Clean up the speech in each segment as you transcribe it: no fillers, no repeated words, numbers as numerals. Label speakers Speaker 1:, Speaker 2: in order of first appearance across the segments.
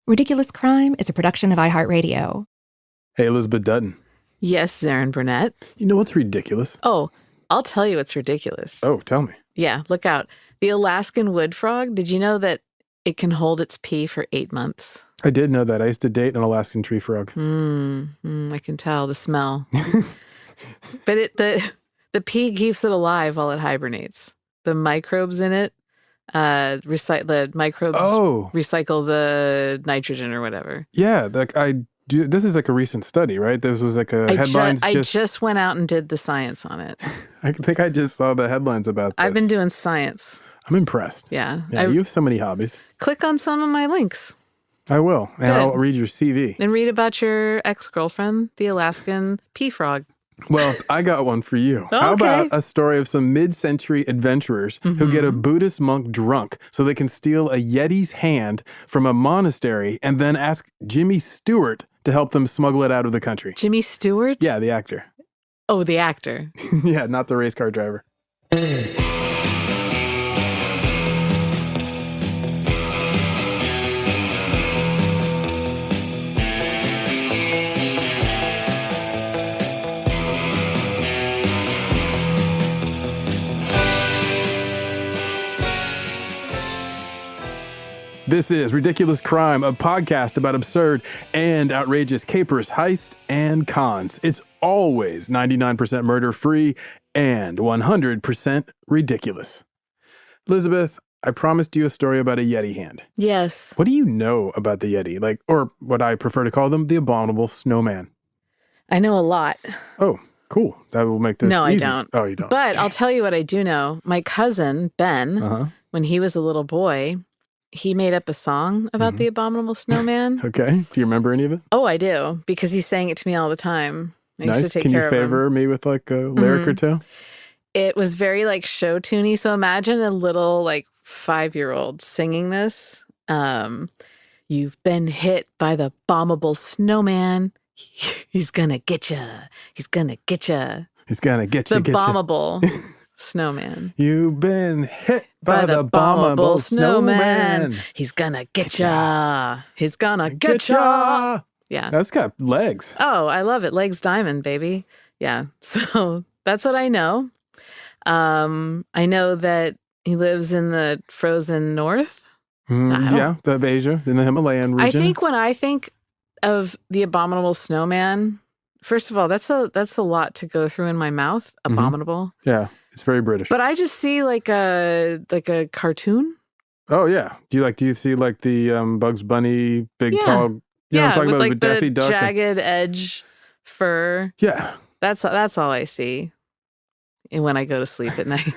Speaker 1: Ridiculous Crime is a production of iHeartRadio.
Speaker 2: Hey, Elizabeth Dutton.
Speaker 3: Yes, Zaron, Burnett.
Speaker 2: You know what's ridiculous?
Speaker 3: Oh, I'll tell you what's ridiculous.
Speaker 2: Oh, tell me.
Speaker 3: Yeah, look out. The Alaskan wood frog, did you know that it can hold its pee for 8 months?
Speaker 2: I did know that. I used to date an Alaskan tree frog.
Speaker 3: I can tell the smell. But the pee keeps it alive while it hibernates. The microbes in it, the microbes recycle the nitrogen or whatever.
Speaker 2: Yeah, this is like a recent study, right? This was like a headlines.
Speaker 3: I just went out and did the science on it.
Speaker 2: I think I just saw the headlines about this.
Speaker 3: I've been doing science.
Speaker 2: I'm impressed.
Speaker 3: Yeah.
Speaker 2: You have so many hobbies.
Speaker 3: Click on some of my links.
Speaker 2: I will. And
Speaker 3: Good.
Speaker 2: I'll read your CV.
Speaker 3: And read about your ex-girlfriend, the Alaskan pea frog.
Speaker 2: Well, I got one for you. Okay. How about a story of some mid-century adventurers who get a Buddhist monk drunk so they can steal a Yeti's hand from a monastery and then ask Jimmy Stewart to help them smuggle it out of the country?
Speaker 3: Jimmy Stewart?
Speaker 2: Yeah, the actor.
Speaker 3: Oh, the actor.
Speaker 2: Yeah, not the race car driver. This is Ridiculous Crime, a podcast about absurd and outrageous capers, heists, and cons. It's always 99% murder-free and 100% ridiculous. Elizabeth, I promised you a story about a Yeti hand.
Speaker 3: Yes.
Speaker 2: What do you know about the Yeti? Or what I prefer to call them, the abominable snowman.
Speaker 3: I know a lot.
Speaker 2: Oh, cool. That will make this easy.
Speaker 3: I don't.
Speaker 2: Oh, you don't.
Speaker 3: But I'll tell you what I do know. My cousin, Ben, when he was a little boy, he made up a song about the abominable snowman.
Speaker 2: Okay. Do you remember any of it?
Speaker 3: Oh, I do, because he sang it to me all the time. I used to take
Speaker 2: Can
Speaker 3: care
Speaker 2: you
Speaker 3: of him.
Speaker 2: favor me with a lyric or two?
Speaker 3: It was very show tuney. So imagine a little 5-year-old singing this. You've been hit by the abominable snowman. He's gonna get you. He's gonna get you.
Speaker 2: He's gonna get you.
Speaker 3: The abominable snowman.
Speaker 2: You've been hit by the abominable snowman.
Speaker 3: He's gonna get ya. He's gonna get ya. Yeah.
Speaker 2: That's got legs.
Speaker 3: Oh, I love it. Legs diamond, baby. Yeah. So that's what I know. I know that he lives in the frozen north.
Speaker 2: Of Asia, in the Himalayan region.
Speaker 3: I think when I think of the abominable snowman, first of all, that's a lot to go through in my mouth. Abominable.
Speaker 2: Yeah. It's very British.
Speaker 3: But I just see a cartoon.
Speaker 2: Oh yeah. Do you see the Bugs Bunny big tall? I'm talking
Speaker 3: with
Speaker 2: about the Daffy Duck,
Speaker 3: jagged edge fur.
Speaker 2: Yeah.
Speaker 3: That's all I see when I go to sleep at night.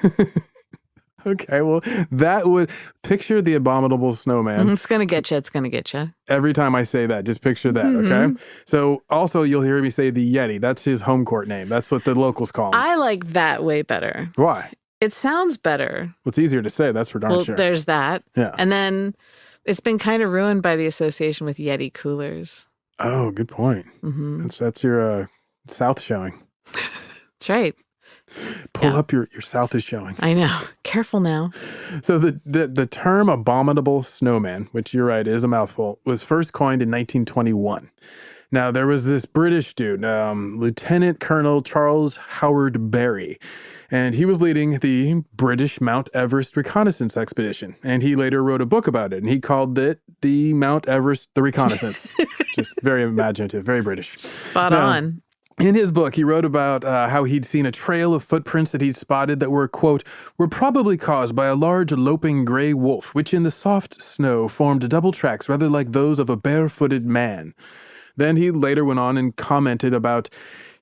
Speaker 2: Okay, well, that would picture the abominable snowman.
Speaker 3: It's gonna get you. It's gonna get you.
Speaker 2: Every time I say that, just picture that, okay? So also you'll hear me say the Yeti. That's his home court name. That's what the locals call him.
Speaker 3: I like that way better.
Speaker 2: Why?
Speaker 3: It sounds better.
Speaker 2: Well, it's easier to say, that's for darn sure.
Speaker 3: There's that.
Speaker 2: Yeah.
Speaker 3: And then it's been kind of ruined by the association with Yeti coolers.
Speaker 2: Oh, good point. That's your South showing.
Speaker 3: That's right.
Speaker 2: Pull up your South is showing.
Speaker 3: I know. Careful now.
Speaker 2: So the term abominable snowman, which you're right is a mouthful, was first coined in 1921. Now, there was this British dude, Lieutenant Colonel Charles Howard Berry, and he was leading the British Mount Everest reconnaissance expedition. And he later wrote a book about it, and he called it the Mount Everest, the Reconnaissance. Just very imaginative, very British.
Speaker 3: Spot on.
Speaker 2: In his book, he wrote about how he'd seen a trail of footprints that he'd spotted that were, quote, were probably caused by a large loping gray wolf, which in the soft snow formed double tracks rather like those of a barefooted man. Then he later went on and commented about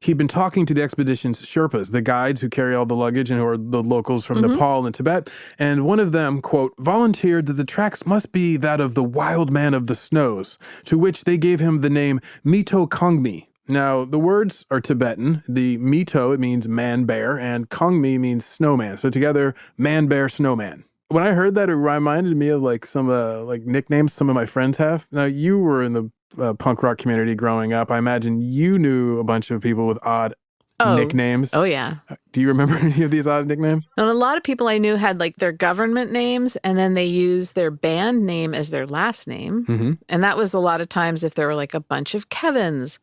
Speaker 2: he'd been talking to the expedition's Sherpas, the guides who carry all the luggage and who are the locals from Nepal and Tibet, and one of them, quote, volunteered that the tracks must be that of the wild man of the snows, to which they gave him the name Mito Kongmi. Now, the words are Tibetan. The Mito, it means man-bear, and Kongmi means snowman. So together, man-bear, snowman. When I heard that, it reminded me of some nicknames some of my friends have. Now, you were in the punk rock community growing up. I imagine you knew a bunch of people with odd nicknames.
Speaker 3: Oh, yeah.
Speaker 2: Do you remember any of these odd nicknames?
Speaker 3: And a lot of people I knew had like their government names, and then they used their band name as their last name.
Speaker 2: Mm-hmm.
Speaker 3: And that was a lot of times if there were like a bunch of Kevins,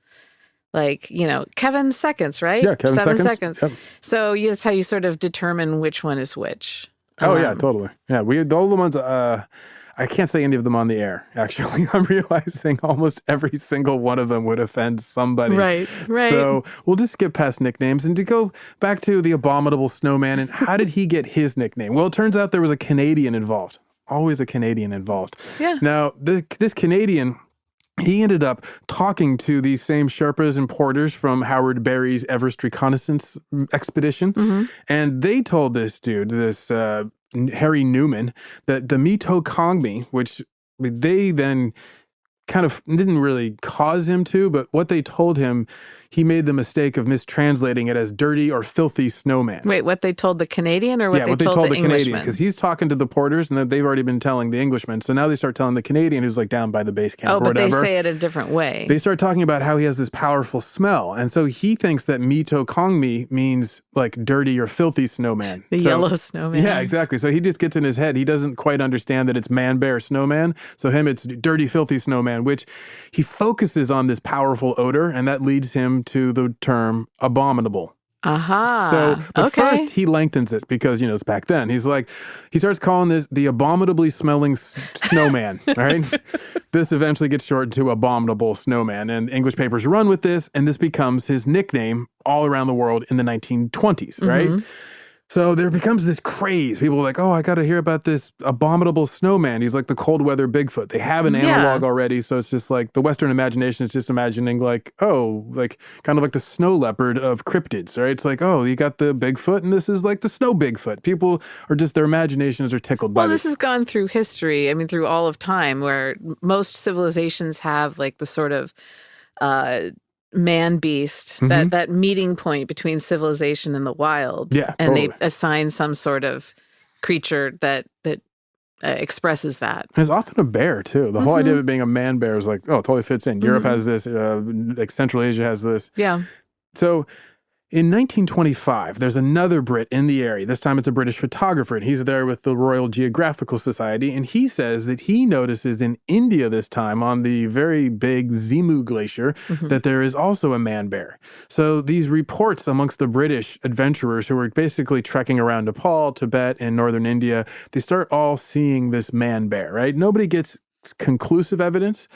Speaker 3: like, Kevin Seconds, right?
Speaker 2: Yeah, Kevin
Speaker 3: 7
Speaker 2: Seconds.
Speaker 3: seconds.
Speaker 2: Yep.
Speaker 3: So that's how you sort of determine which one is which.
Speaker 2: Oh, yeah, totally. Yeah, we had all the ones, I can't say any of them on the air, actually. I'm realizing almost every single one of them would offend somebody.
Speaker 3: Right.
Speaker 2: So we'll just skip past nicknames and to go back to the abominable snowman and how did he get his nickname? Well, it turns out there was a Canadian involved. Always a Canadian involved.
Speaker 3: Yeah.
Speaker 2: Now, this Canadian, he ended up talking to these same Sherpas and porters from Howard Berry's Everest reconnaissance expedition.
Speaker 3: Mm-hmm.
Speaker 2: And they told this dude, this Harry Newman, that the Mitokongmi, which they then kind of didn't really cause him to, but what they told him, he made the mistake of mistranslating it as dirty or filthy snowman.
Speaker 3: Wait, what they told the Canadian or what
Speaker 2: they told the Canadian,
Speaker 3: Englishman?
Speaker 2: because he's talking to the porters and then they've already been telling the Englishman. So now they start telling the Canadian who's like down by the base camp or whatever.
Speaker 3: Oh, but they say it a different way.
Speaker 2: They start talking about how he has this powerful smell. And so he thinks that Mitokongmi means like dirty or filthy snowman.
Speaker 3: The yellow snowman.
Speaker 2: Yeah, exactly. So he just gets in his head. He doesn't quite understand that it's man, bear, snowman. So him, it's dirty, filthy snowman, which he focuses on this powerful odor, and that leads him to the term abominable.
Speaker 3: Aha.
Speaker 2: So, but
Speaker 3: okay.
Speaker 2: first he lengthens it because, it's back then. He starts calling this the abominably smelling snowman, right? This eventually gets shortened to abominable snowman, and English papers run with this, and this becomes his nickname all around the world in the 1920s, right?
Speaker 3: Mm-hmm.
Speaker 2: So there becomes this craze. People are like, oh, I got to hear about this abominable snowman. He's like the cold weather Bigfoot. They have an analog already. So it's just like the Western imagination is just imagining like, oh, like kind of like the snow leopard of cryptids, right? It's like, oh, you got the Bigfoot and this is like the snow Bigfoot. People are just, their imaginations are tickled by this.
Speaker 3: Well, this has gone through history. I mean, through all of time where most civilizations have like the sort of man beast, that meeting point between civilization and the wild.
Speaker 2: Yeah,
Speaker 3: and
Speaker 2: totally.
Speaker 3: they assign some sort of creature that expresses that.
Speaker 2: There's often a bear too. The whole idea of it being a man bear is like, oh, it totally fits in. Europe has this, like Central Asia has this.
Speaker 3: Yeah.
Speaker 2: So in 1925, there's another Brit in the area. This time it's a British photographer, and he's there with the Royal Geographical Society, and he says that he notices in India this time on the very big Zimu Glacier that there is also a man bear. So these reports amongst the British adventurers who were basically trekking around Nepal, Tibet, and northern India, they start all seeing this man bear, right? Nobody gets conclusive evidence.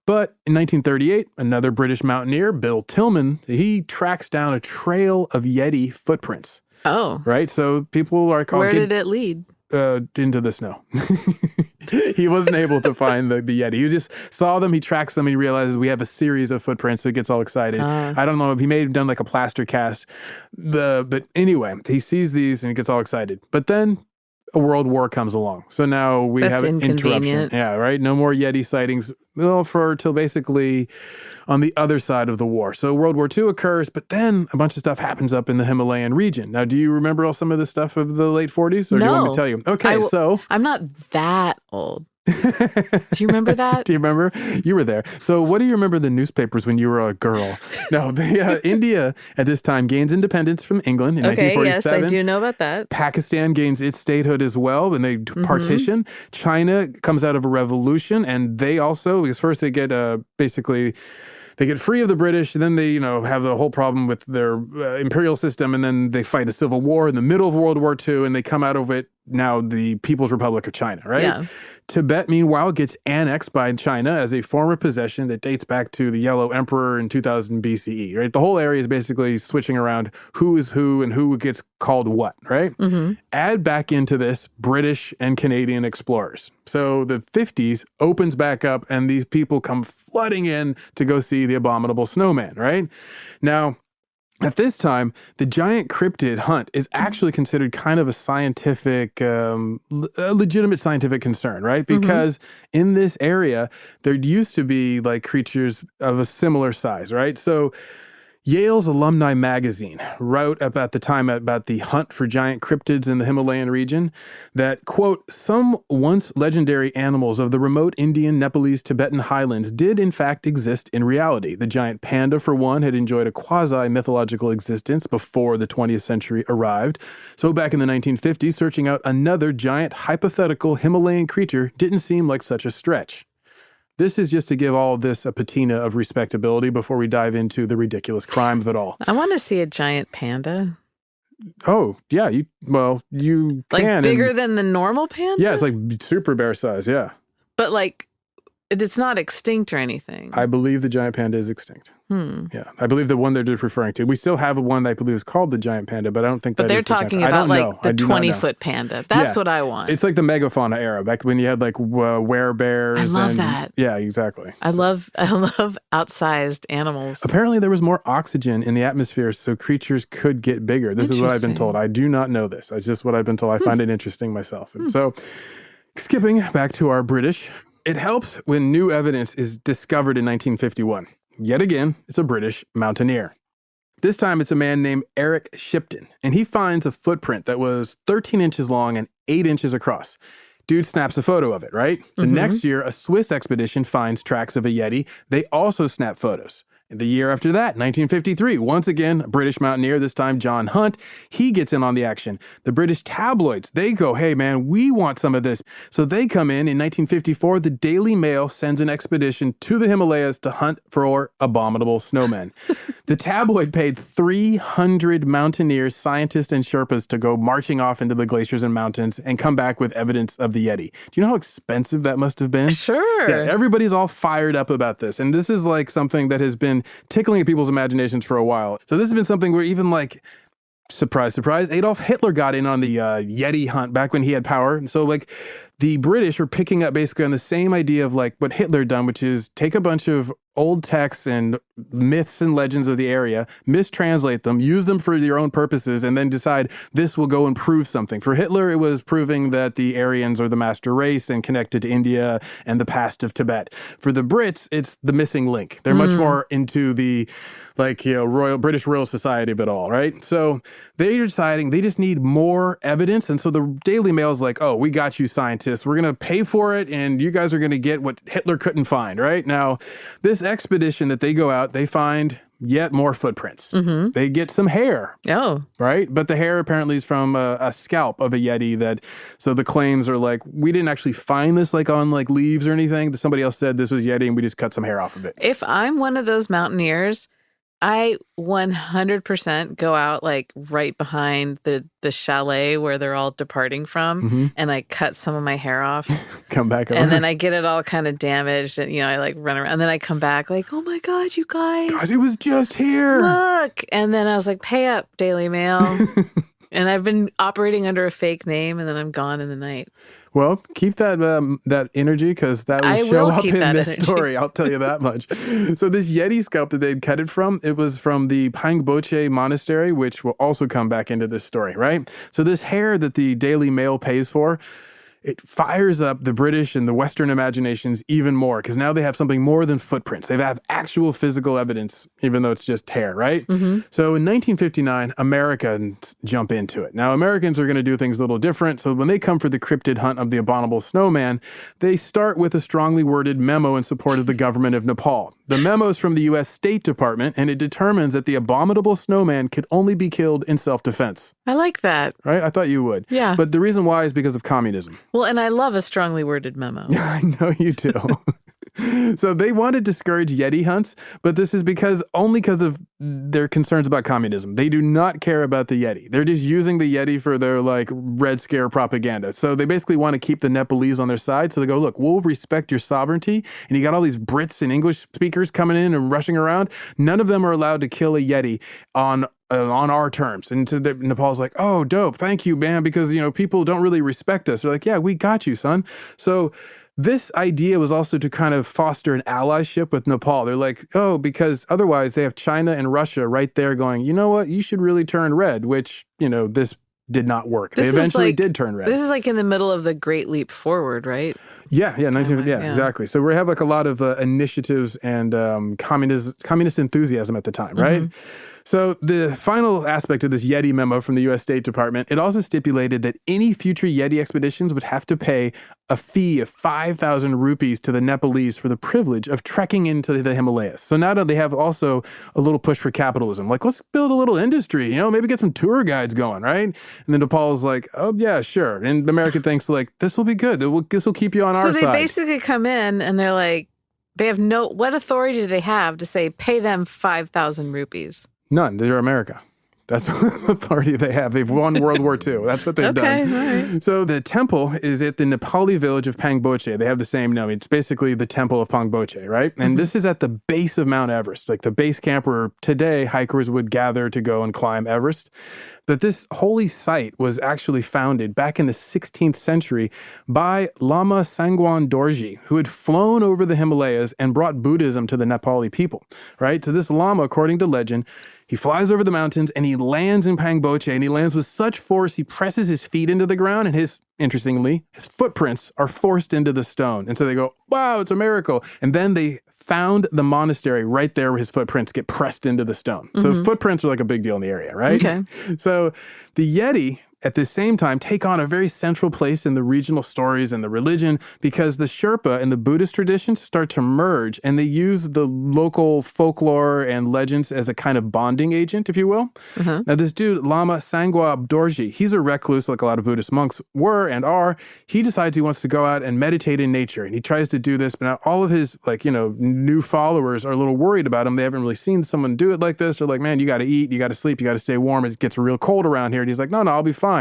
Speaker 2: But in 1938, another British mountaineer, Bill Tillman, he tracks down a trail of Yeti footprints.
Speaker 3: Oh.
Speaker 2: Right? So people are called...
Speaker 3: Where did it lead?
Speaker 2: Into the snow. He wasn't able to find the Yeti. He just saw them, he tracks them, he realizes we have a series of footprints, so he gets all excited. I don't know, he may have done like a plaster cast. But anyway, he sees these and he gets all excited. But then a world war comes along. So now we have an interruption. Yeah, right? No more Yeti sightings. Well, till basically on the other side of the war. So World War II occurs, but then a bunch of stuff happens up in the Himalayan region. Now, do you remember all some of the stuff of the late 40s? Or do you want me to tell you? Okay, so...
Speaker 3: I'm not that old. Do you remember that?
Speaker 2: Do you remember? You were there. So what do you remember the newspapers when you were a girl? No, India at this time gains independence from England in 1947.
Speaker 3: Yes, I do know about that.
Speaker 2: Pakistan gains its statehood as well, and they partition. China comes out of a revolution, and they also, because first they get basically... They get free of the British, and then they, have the whole problem with their imperial system, and then they fight a civil war in the middle of World War II, and they come out of it now the People's Republic of China, right? Yeah. Tibet, meanwhile, gets annexed by China as a former possession that dates back to the Yellow Emperor in 2000 BCE, right? The whole area is basically switching around who is who and who gets called what, right? Add back into this British and Canadian explorers. So the 50s opens back up and these people come flooding in to go see the abominable snowman, right? Now, at this time, the giant cryptid hunt is actually considered kind of a scientific, a legitimate scientific concern, right? Because in this area, there used to be like creatures of a similar size, right? So Yale's Alumni Magazine wrote about the time about the hunt for giant cryptids in the Himalayan region that, quote, some once legendary animals of the remote Indian, Nepalese, Tibetan highlands did in fact exist in reality. The giant panda, for one, had enjoyed a quasi-mythological existence before the 20th century arrived. So back in the 1950s, searching out another giant hypothetical Himalayan creature didn't seem like such a stretch. This is just to give all of this a patina of respectability before we dive into the ridiculous crime of it all.
Speaker 3: I want to see a giant panda.
Speaker 2: Oh, yeah. You can.
Speaker 3: Like bigger than the normal panda?
Speaker 2: Yeah, it's like super bear size, yeah.
Speaker 3: But like, it's not extinct or anything.
Speaker 2: I believe the giant panda is extinct. Yeah, I believe the one they're just referring to. We still have one that I believe is called the giant panda, but I don't think
Speaker 3: but
Speaker 2: that is
Speaker 3: they're
Speaker 2: the
Speaker 3: talking
Speaker 2: giant
Speaker 3: about
Speaker 2: panda.
Speaker 3: like the 20-foot panda. That's what I want.
Speaker 2: It's like the megafauna era, back when you had like werebears.
Speaker 3: I love that.
Speaker 2: Yeah, exactly.
Speaker 3: I love outsized animals.
Speaker 2: Apparently there was more oxygen in the atmosphere so creatures could get bigger. This is what I've been told. I do not know this. It's just what I've been told. I find it interesting myself. And so, skipping back to our British, it helps when new evidence is discovered in 1951. Yet again, it's a British mountaineer. This time it's a man named Eric Shipton, and he finds a footprint that was 13 inches long and 8 inches across. Dude snaps a photo of it, right? The next year, a Swiss expedition finds tracks of a Yeti. They also snap photos. The year after that, 1953, once again, a British mountaineer, this time John Hunt, he gets in on the action. The British tabloids, they go, hey man, we want some of this. So they come in 1954, the Daily Mail sends an expedition to the Himalayas to hunt for abominable snowmen. The tabloid paid 300 mountaineers, scientists, and Sherpas to go marching off into the glaciers and mountains and come back with evidence of the Yeti. Do you know how expensive that must have been?
Speaker 3: Sure.
Speaker 2: Yeah, everybody's all fired up about this. And this is like something that has been tickling at people's imaginations for a while. So this has been something where even like, surprise, surprise, Adolf Hitler got in on the Yeti hunt back when he had power. And so like the British are picking up basically on the same idea of like what Hitler done, which is take a bunch of old texts and myths and legends of the area, mistranslate them, use them for your own purposes, and then decide this will go and prove something. For Hitler, it was proving that the Aryans are the master race and connected to India and the past of Tibet. For the Brits, it's the missing link. They're much more into the British Royal Society of it all, right? So they're deciding they just need more evidence. And so the Daily Mail is like, oh, we got you scientists. We're going to pay for it. And you guys are going to get what Hitler couldn't find, right? Now, this expedition that they go out, they find yet more footprints. They get some hair.
Speaker 3: Oh.
Speaker 2: Right? But the hair apparently is from a scalp of a Yeti so the claims are like, we didn't actually find this like on like leaves or anything. Somebody else said this was Yeti and we just cut some hair off of it.
Speaker 3: If I'm one of those mountaineers, I 100% go out like right behind the chalet where they're all departing from, and I cut some of my hair off.
Speaker 2: Come back over.
Speaker 3: And then I get it all kind of damaged, and I like run around. And then I come back like, oh my God, you guys,
Speaker 2: it was just here.
Speaker 3: Look. And then I was like, pay up, Daily Mail. And I've been operating under a fake name, and then I'm gone in the night.
Speaker 2: Well, keep that energy because that will show up in this story. I'll tell you that much. So this Yeti scalp that they'd cut it was from the Pangboche Monastery, which will also come back into this story, right? So this hair that the Daily Mail pays for, it fires up the British and the Western imaginations even more because now they have something more than footprints. They have actual physical evidence, even though it's just hair, right? So in 1959, Americans jump into it. Now, Americans are going to do things a little different. So when they come for the cryptid hunt of the abominable snowman, they start with a strongly worded memo in support of the government of Nepal. The memo is from the U.S. State Department, and it determines that the abominable snowman could only be killed in self-defense.
Speaker 3: I like that.
Speaker 2: Right? I thought you would.
Speaker 3: Yeah.
Speaker 2: But the reason why is because of communism.
Speaker 3: Well, and I love a strongly worded memo.
Speaker 2: I know you do. So they want to discourage Yeti hunts, but this is only because of their concerns about communism. They do not care about the Yeti. They're just using the Yeti for their like Red Scare propaganda. So they basically want to keep the Nepalese on their side. So they go, look, we'll respect your sovereignty. And you got all these Brits and English speakers coming in and rushing around. None of them are allowed to kill a Yeti on our terms. And to Nepal's like, oh, dope. Thank you, man. Because, people don't really respect us. They're like, yeah, we got you, son. So this idea was also to kind of foster an allyship with Nepal. They're like, oh, because otherwise they have China and Russia right there going, you know what? You should really turn red, which, this did not work. They eventually did turn red.
Speaker 3: This is like in the middle of the Great Leap Forward, right?
Speaker 2: Yeah, 1950. Yeah, exactly. So we have like a lot of initiatives and communist enthusiasm at the time, right?
Speaker 3: Mm-hmm.
Speaker 2: So the final aspect of this Yeti memo from the U.S. State Department, it also stipulated that any future Yeti expeditions would have to pay a fee of 5,000 rupees to the Nepalese for the privilege of trekking into the Himalayas. So now they have also a little push for capitalism. Like, let's build a little industry, maybe get some tour guides going, right? And then Nepal's like, oh, yeah, sure. And America thinks like, this will be good. This will keep you on our side.
Speaker 3: So they basically come in and they're like, they have what authority do they have to say, pay them 5,000 rupees?
Speaker 2: None. They're America. That's what authority they have. They've won World War II. That's what they've done.
Speaker 3: All right.
Speaker 2: So the temple is at the Nepali village of Pangboche. They have the same name. It's basically the temple of Pangboche, right? And this is at the base of Mount Everest, like the base camp where today hikers would gather to go and climb Everest. But this holy site was actually founded back in the 16th century by Lama Sangwan Dorji, who had flown over the Himalayas and brought Buddhism to the Nepali people, right? So this Lama, according to legend, he flies over the mountains and he lands in Pangboche, and he lands with such force, he presses his feet into the ground, and interestingly, his footprints are forced into the stone. And so they go, wow, it's a miracle. And then they found the monastery right there where his footprints get pressed into the stone. So footprints are like a big deal in the area, right?
Speaker 3: Okay.
Speaker 2: So the Yeti, at the same time, take on a very central place in the regional stories and the religion, because the Sherpa and the Buddhist traditions start to merge, and they use the local folklore and legends as a kind of bonding agent, if you will. Now, this dude, Lama Sangwa Dorji, he's a recluse like a lot of Buddhist monks were and are. He decides he wants to go out and meditate in nature, and he tries to do this, but now all of his new followers are a little worried about him. They haven't really seen someone do it like this. They're like, man, you got to eat, you got to sleep, you got to stay warm. It gets real cold around here. And he's like, no, I'll be fine.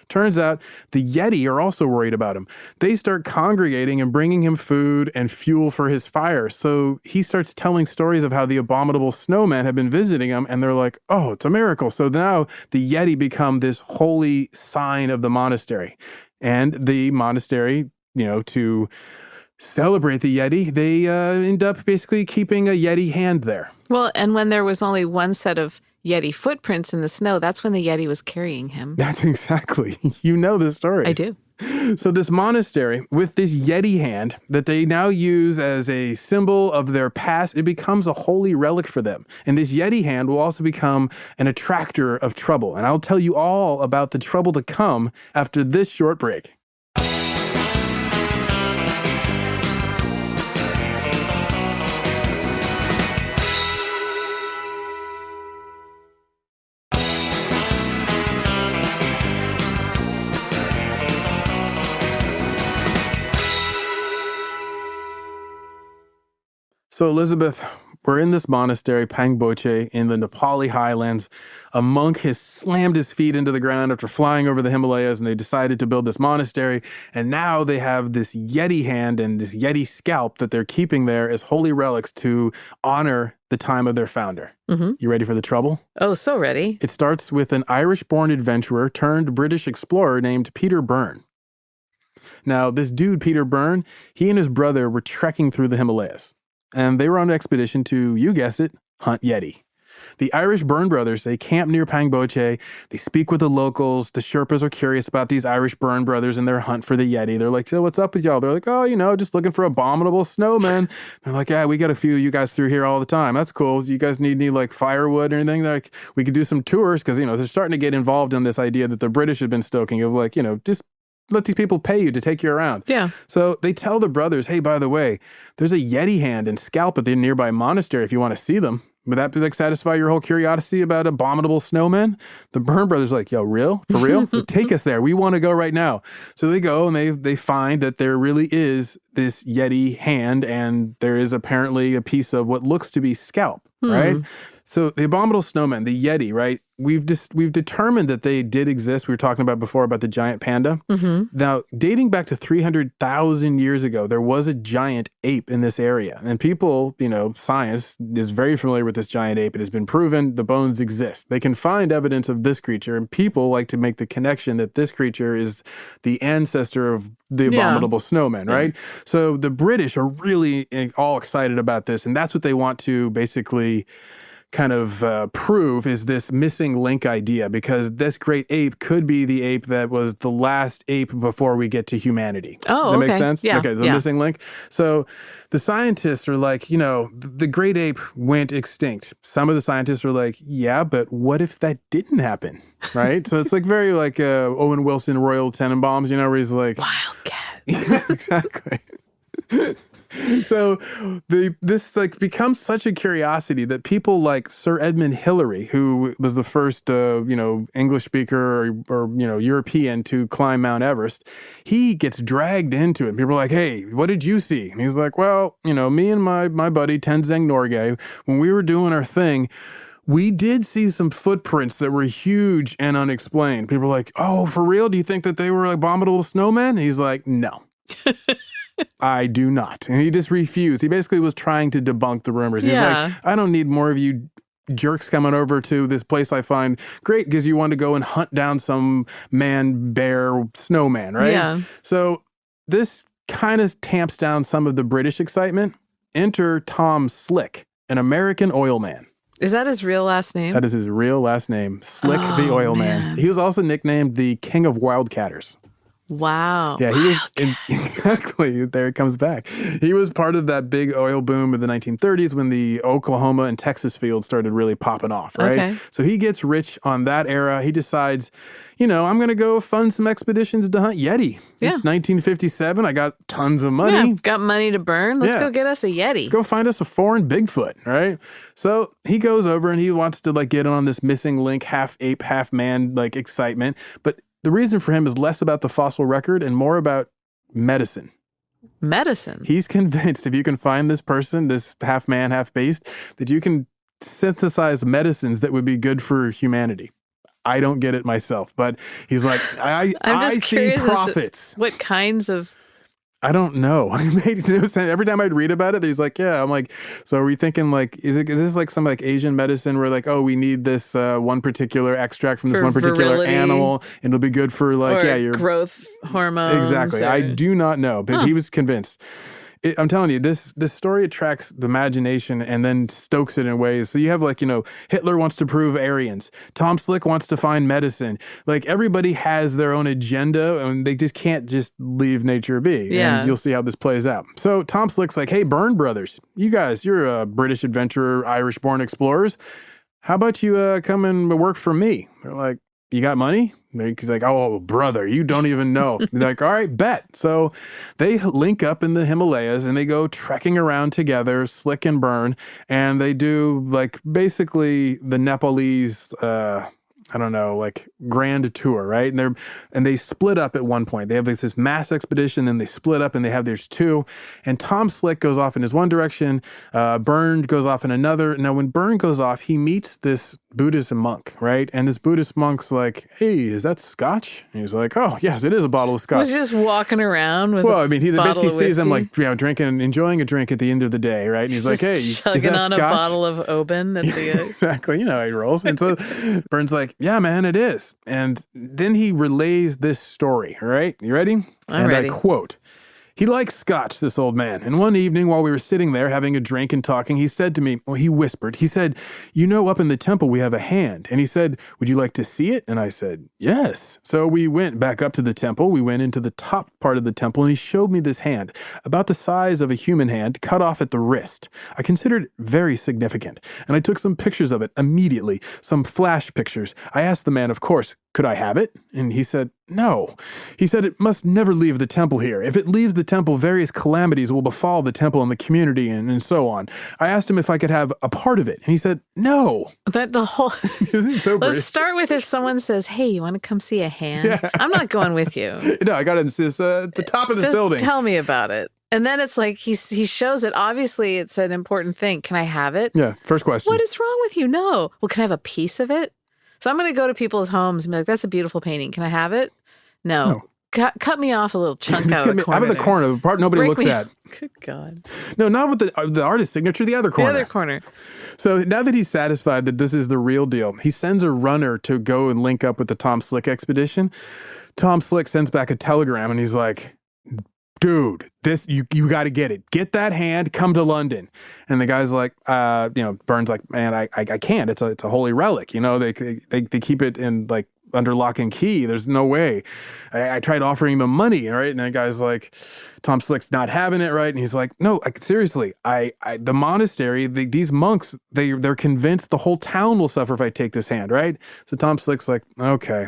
Speaker 2: Turns out the Yeti are also worried about him. They start congregating and bringing him food and fuel for his fire. So he starts telling stories of how the abominable snowmen have been visiting him, and they're like, oh, it's a miracle. So now the Yeti become this holy sign of the monastery. And the monastery, to celebrate the Yeti, they end up basically keeping a Yeti hand there.
Speaker 3: Well, and when there was only one set of Yeti footprints in the snow, that's when the Yeti was carrying him.
Speaker 2: That's exactly. You know the story.
Speaker 3: I do.
Speaker 2: So this monastery with this Yeti hand that they now use as a symbol of their past, it becomes a holy relic for them. And this Yeti hand will also become an attractor of trouble. And I'll tell you all about the trouble to come after this short break. So Elizabeth, we're in this monastery, Pangboche, in the Nepali highlands. A monk has slammed his feet into the ground after flying over the Himalayas, and they decided to build this monastery. And now they have this Yeti hand and this Yeti scalp that they're keeping there as holy relics to honor the time of their founder. You ready for the trouble?
Speaker 3: Oh, so ready.
Speaker 2: It starts with an Irish-born adventurer turned British explorer named Peter Byrne. Now, this dude, Peter Byrne, he and his brother were trekking through the Himalayas. And they were on an expedition to, you guess it, hunt Yeti. The Irish Byrne brothers, they camp near Pangboche. They speak with the locals. The Sherpas are curious about these Irish Byrne brothers and their hunt for the Yeti. They're like, so what's up with y'all? They're like, oh, just looking for abominable snowmen. They're like, yeah, we got a few of you guys through here all the time. That's cool. You guys need any like firewood or anything? They're like, we could do some tours, because, they're starting to get involved in this idea that the British had been stoking of like, just let these people pay you to take you around.
Speaker 3: Yeah.
Speaker 2: So they tell the brothers, hey, by the way, there's a Yeti hand and scalp at the nearby monastery if you want to see them. Would that like satisfy your whole curiosity about abominable snowmen? The Byrne brothers are like, yo, for real? Take us there. We want to go right now. So they go and they find that there really is this Yeti hand, and there is apparently a piece of what looks to be scalp, right? So the abominable snowmen, the Yeti, right? We've determined that they did exist. We were talking about before about the giant panda. Now, dating back to 300,000 years ago, there was a giant ape in this area. And people, science is very familiar with this giant ape. It has been proven the bones exist. They can find evidence of this creature, and people like to make the connection that this creature is the ancestor of the abominable snowmen, right? So the British are really all excited about this, and that's what they want to basically kind of prove is this missing link idea, because this great ape could be the ape that was the last ape before we get to humanity.
Speaker 3: Oh,
Speaker 2: that
Speaker 3: okay.
Speaker 2: makes sense?
Speaker 3: Yeah.
Speaker 2: Okay, the missing link. So the scientists are like, the great ape went extinct. Some of the scientists are like, yeah, but what if that didn't happen? Right? So it's like very like Owen Wilson, Royal Tenenbaums, where he's like...
Speaker 3: Wildcat.
Speaker 2: Exactly. So this like becomes such a curiosity that people like Sir Edmund Hillary, who was the first English speaker or European to climb Mount Everest, he gets dragged into it. People are like, "Hey, what did you see?" And he's like, "Well, me and my buddy Tenzing Norgay, when we were doing our thing, we did see some footprints that were huge and unexplained." People are like, "Oh, for real? Do you think that they were like abominable snowmen?" And he's like, "No." I do not. And he just refused. He basically was trying to debunk the rumors. He's like, I don't need more of you jerks coming over to this place I find great because you want to go and hunt down some bear, snowman, right?
Speaker 3: Yeah.
Speaker 2: So this kind of tamps down some of the British excitement. Enter Tom Slick, an American oil man.
Speaker 3: Is that his real last name?
Speaker 2: That is his real last name, Slick the Oil Man. He was also nicknamed the King of Wildcatters.
Speaker 3: Wow.
Speaker 2: Yeah, he was exactly. There it comes back. He was part of that big oil boom of the 1930s when the Oklahoma and Texas fields started really popping off, right?
Speaker 3: Okay.
Speaker 2: So he gets rich on that era. He decides, I'm going to go fund some expeditions to hunt Yeti.
Speaker 3: Yeah.
Speaker 2: It's 1957. I got tons of money.
Speaker 3: Yeah, got money to burn. Let's go get us a Yeti.
Speaker 2: Let's go find us a foreign Bigfoot, right? So he goes over and he wants to like get in on this missing link, half ape, half man, like excitement. But the reason for him is less about the fossil record and more about medicine.
Speaker 3: Medicine?
Speaker 2: He's convinced if you can find this person, this half man, half beast, that you can synthesize medicines that would be good for humanity. I don't get it myself, but he's like, I see profits.
Speaker 3: What kinds of...
Speaker 2: I don't know. It made no sense. Every time I'd read about it, he's like, yeah. I'm like, so are we thinking like, is this like some like Asian medicine where like, oh, we need this one particular extract from this one particular
Speaker 3: virility,
Speaker 2: animal and it'll be good for like, your
Speaker 3: growth hormones.
Speaker 2: Exactly. I do not know, but he was convinced. I'm telling you, this story attracts the imagination and then stokes it in ways. So you have like, Hitler wants to prove Aryans. Tom Slick wants to find medicine. Like everybody has their own agenda and they just can't just leave nature be.
Speaker 3: Yeah.
Speaker 2: And you'll see how this plays out. So Tom Slick's like, hey, Byrne brothers, you guys, you're a British adventurer, Irish-born explorers. How about you come and work for me? They're like, you got money? He's like, oh, brother, you don't even know. They're like, all right, bet. So they link up in the Himalayas and they go trekking around together, Slick and Byrne, and they do like basically the Nepalese, like grand tour, right? And they split up at one point. They have this mass expedition, then they split up and they have theirs too. And Tom Slick goes off in his one direction, Byrne goes off in another. Now, when Byrne goes off, he meets this Buddhist monk, right? And this Buddhist monk's like, hey, is that scotch? And he's like, oh, yes, it is a bottle of scotch.
Speaker 3: He was just walking around with
Speaker 2: he basically sees them like, drinking, enjoying a drink at the end of the day, right? And he's like, hey, is that
Speaker 3: chugging on
Speaker 2: scotch?
Speaker 3: A bottle of Oban at the...
Speaker 2: Exactly. How he rolls. And so Byrne's like, yeah, man, it is. And then he relays this story, all right? You ready?
Speaker 3: I'm ready.
Speaker 2: I quote, he likes scotch, this old man. And one evening while we were sitting there having a drink and talking, he said to me, he whispered, he said, up in the temple we have a hand. And he said, would you like to see it? And I said, yes. So we went back up to the temple. We went into the top part of the temple and he showed me this hand, about the size of a human hand, cut off at the wrist. I considered it very significant. And I took some pictures of it immediately, some flash pictures. I asked the man, of course, could I have it? And he said, no. He said, it must never leave the temple here. If it leaves the temple, various calamities will befall the temple and the community and so on. I asked him if I could have a part of it. And he said, no.
Speaker 3: That the whole...
Speaker 2: Isn't it so British?
Speaker 3: Let's start with if someone says, hey, you want to come see a hand? Yeah. I'm not going with you.
Speaker 2: No, I got it. It's the top of this
Speaker 3: Just
Speaker 2: building.
Speaker 3: Tell me about it. And then it's like he shows it. Obviously, it's an important thing. Can I have it?
Speaker 2: Yeah, first question.
Speaker 3: What is wrong with you? No. Well, can I have a piece of it? So I'm going to go to people's homes and be like, that's a beautiful painting. Can I have it? No. Cut me off a little chunk out of the corner.
Speaker 2: Out of the corner, the part nobody looks at.
Speaker 3: Good God.
Speaker 2: No, not with the artist's signature, the other corner.
Speaker 3: The other corner.
Speaker 2: So now that he's satisfied that this is the real deal, he sends a runner to go and link up with the Tom Slick expedition. Tom Slick sends back a telegram and he's like, dude, this, you got to get it. Get that hand, come to London. And the guy's like, Burn's like, man, I can't. It's a holy relic. They keep it in like under lock and key. There's no way. I tried offering them money, right? And the guy's like, Tom Slick's not having it, right? And he's like, no, seriously, the monastery, these monks, they're convinced the whole town will suffer if I take this hand, right? So Tom Slick's like, okay,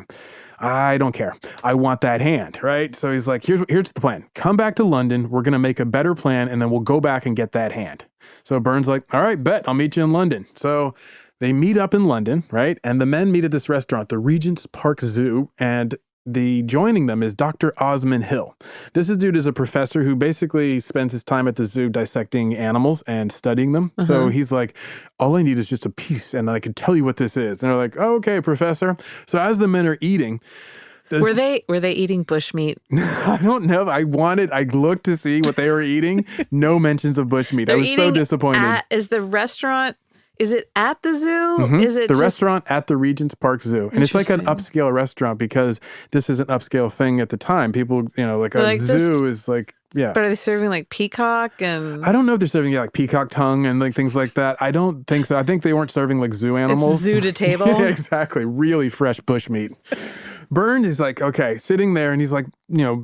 Speaker 2: I don't care. I want that hand, right? So he's like, here's the plan. Come back to London. We're going to make a better plan, and then we'll go back and get that hand. So Burn's like, all right, bet. I'll meet you in London. So they meet up in London, right? And the men meet at this restaurant, the Regent's Park Zoo, and joining them is Dr. Osmond Hill. This dude is a professor who basically spends his time at the zoo dissecting animals and studying them. Uh-huh. So he's like, all I need is just a piece, and I can tell you what this is. And they're like, oh, okay, professor. So as the men are eating,
Speaker 3: were they eating bushmeat?
Speaker 2: I don't know. I looked to see what they were eating. No mentions of bushmeat. I was so disappointed.
Speaker 3: Is the restaurant? Is it at the zoo?
Speaker 2: Mm-hmm. Is it the restaurant at the Regent's Park Zoo? And it's like an upscale restaurant because this is an upscale thing at the time. People, zoo is like, yeah.
Speaker 3: But are they serving like peacock and?
Speaker 2: I don't know if they're serving like peacock tongue and like things like that. I don't think so. I think they weren't serving like zoo animals.
Speaker 3: It's zoo to table.
Speaker 2: Yeah, exactly. Really fresh bushmeat. Burn is like, okay, sitting there and he's like,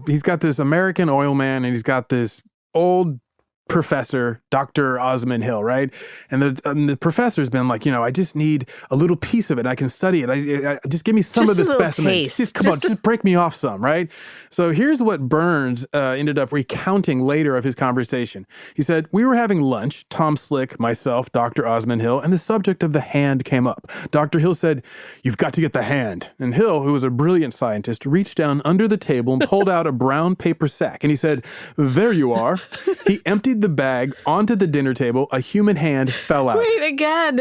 Speaker 2: he's got this American oil man and he's got this old professor, Dr. Osmond Hill, right? And the professor's been like, I just need a little piece of it. I can study it. I just give me some of the specimen. Just break me off some, right? So here's what Burns ended up recounting later of his conversation. He said, we were having lunch, Tom Slick, myself, Dr. Osmond Hill, and the subject of the hand came up. Dr. Hill said, you've got to get the hand. And Hill, who was a brilliant scientist, reached down under the table and pulled out a brown paper sack. And he said, there you are. He emptied the bag onto the dinner table. A human hand fell out.
Speaker 3: Wait, again,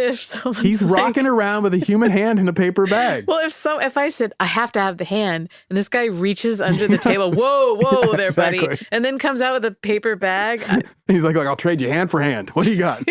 Speaker 2: he's rocking around with a human hand in a paper bag.
Speaker 3: Well, if I said I have to have the hand, and this guy reaches under the table, whoa,
Speaker 2: yeah,
Speaker 3: there,
Speaker 2: exactly.
Speaker 3: buddy, and then comes out with a paper bag.
Speaker 2: He's like, I'll trade you hand for hand. What do you got?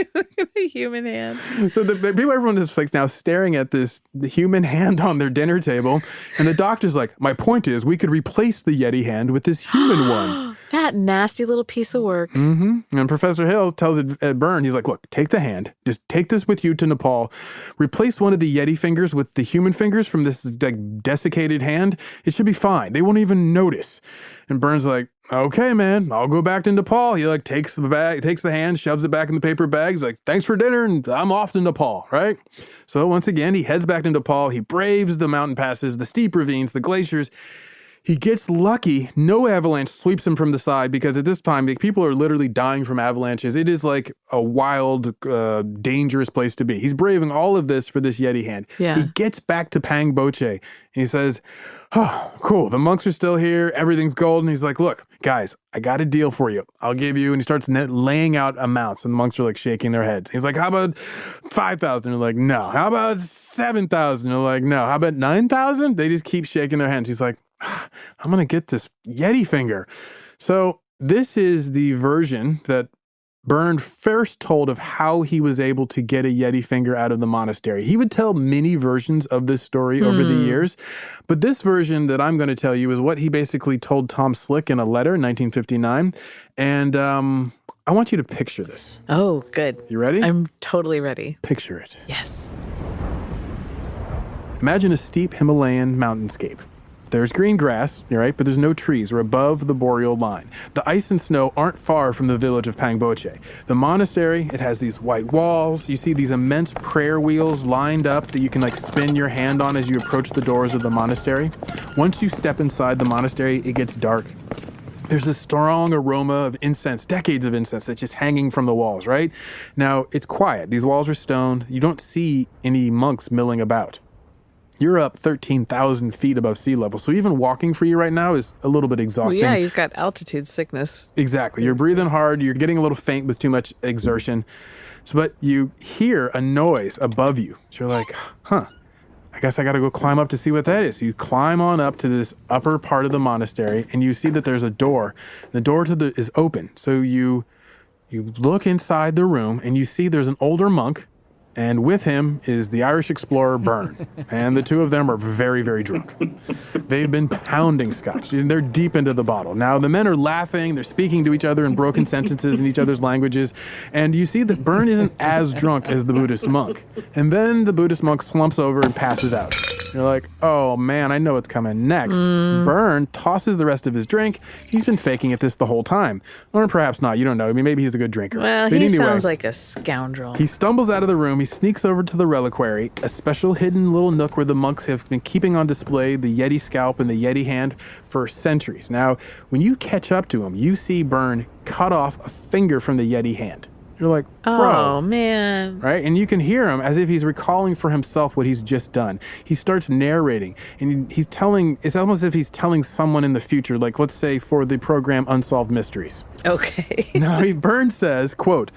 Speaker 3: A human hand.
Speaker 2: So everyone is like now staring at this human hand on their dinner table, and the doctor's like, my point is, we could replace the Yeti hand with this human one.
Speaker 3: That nasty little piece of work.
Speaker 2: Mm-hmm. And Professor Hill tells Byrne, he's like, look, take the hand. Just take this with you to Nepal. Replace one of the Yeti fingers with the human fingers from this like desiccated hand. It should be fine. They won't even notice. And Byrne's like, okay, man, I'll go back to Nepal. He like takes the hand, shoves it back in the paper bag. He's like, thanks for dinner, and I'm off to Nepal, right? So once again, he heads back to Nepal. He braves the mountain passes, the steep ravines, the glaciers. He gets lucky. No avalanche sweeps him from the side because at this time, people are literally dying from avalanches. It is like a wild, dangerous place to be. He's braving all of this for this Yeti hand.
Speaker 3: Yeah.
Speaker 2: He gets back to Pang Boche and he says, oh, cool. The monks are still here. Everything's golden. He's like, look, guys, I got a deal for you. I'll give you. And he starts laying out amounts. And the monks are like shaking their heads. He's like, how about 5,000? They're like, no. How about 7,000? They're like, no. How about 9,000? They just keep shaking their hands. He's like, I'm going to get this Yeti finger. So this is the version that Byrne first told of how he was able to get a Yeti finger out of the monastery. He would tell many versions of this story over the years, but this version that I'm going to tell you is what he basically told Tom Slick in a letter in 1959. And I want you to picture this.
Speaker 3: Oh, good.
Speaker 2: You ready?
Speaker 3: I'm totally ready.
Speaker 2: Picture it.
Speaker 3: Yes.
Speaker 2: Imagine a steep Himalayan mountainscape. There's green grass, right, but there's no trees. We're above the boreal line. The ice and snow aren't far from the village of Pang Boche. The monastery, it has these white walls. You see these immense prayer wheels lined up that you can like spin your hand on as you approach the doors of the monastery. Once you step inside the monastery, it gets dark. There's this strong aroma of incense, decades of incense that's just hanging from the walls, right? Now, it's quiet. These walls are stone. You don't see any monks milling about. You're up 13,000 feet above sea level, so even walking for you right now is a little bit exhausting.
Speaker 3: Well, yeah, you've got altitude sickness.
Speaker 2: Exactly. You're breathing hard. You're getting a little faint with too much exertion. But you hear a noise above you. So you're like, I guess I got to go climb up to see what that is. So you climb on up to this upper part of the monastery, and you see that there's a door. The door is open. So you look inside the room, and you see there's an older monk And with him is the Irish explorer Byrne. And the two of them are very, very drunk. They've been pounding scotch. They're deep into the bottle. Now, the men are laughing. They're speaking to each other in broken sentences in each other's languages. And you see that Byrne isn't as drunk as the Buddhist monk. And then the Buddhist monk slumps over and passes out. You're like, oh, man, I know what's coming next. Byrne tosses the rest of his drink. He's been faking it this the whole time. Or perhaps not. You don't know. I mean, maybe he's a good drinker.
Speaker 3: Well,
Speaker 2: but
Speaker 3: he
Speaker 2: anyway,
Speaker 3: sounds like a scoundrel.
Speaker 2: he stumbles out of the room. He sneaks over to the reliquary, a special hidden little nook where the monks have been keeping on display the Yeti scalp and the Yeti hand for centuries. Now, when you catch up to him, you see Byrne cut off a finger from the Yeti hand. You're like, bro.
Speaker 3: Oh, man.
Speaker 2: Right? And you can hear him as if he's recalling for himself what he's just done. He starts narrating, and he's telling, it's almost as if he's telling someone in the future, like, let's say for the program Unsolved Mysteries.
Speaker 3: Okay.
Speaker 2: Now, Byrne says, quote,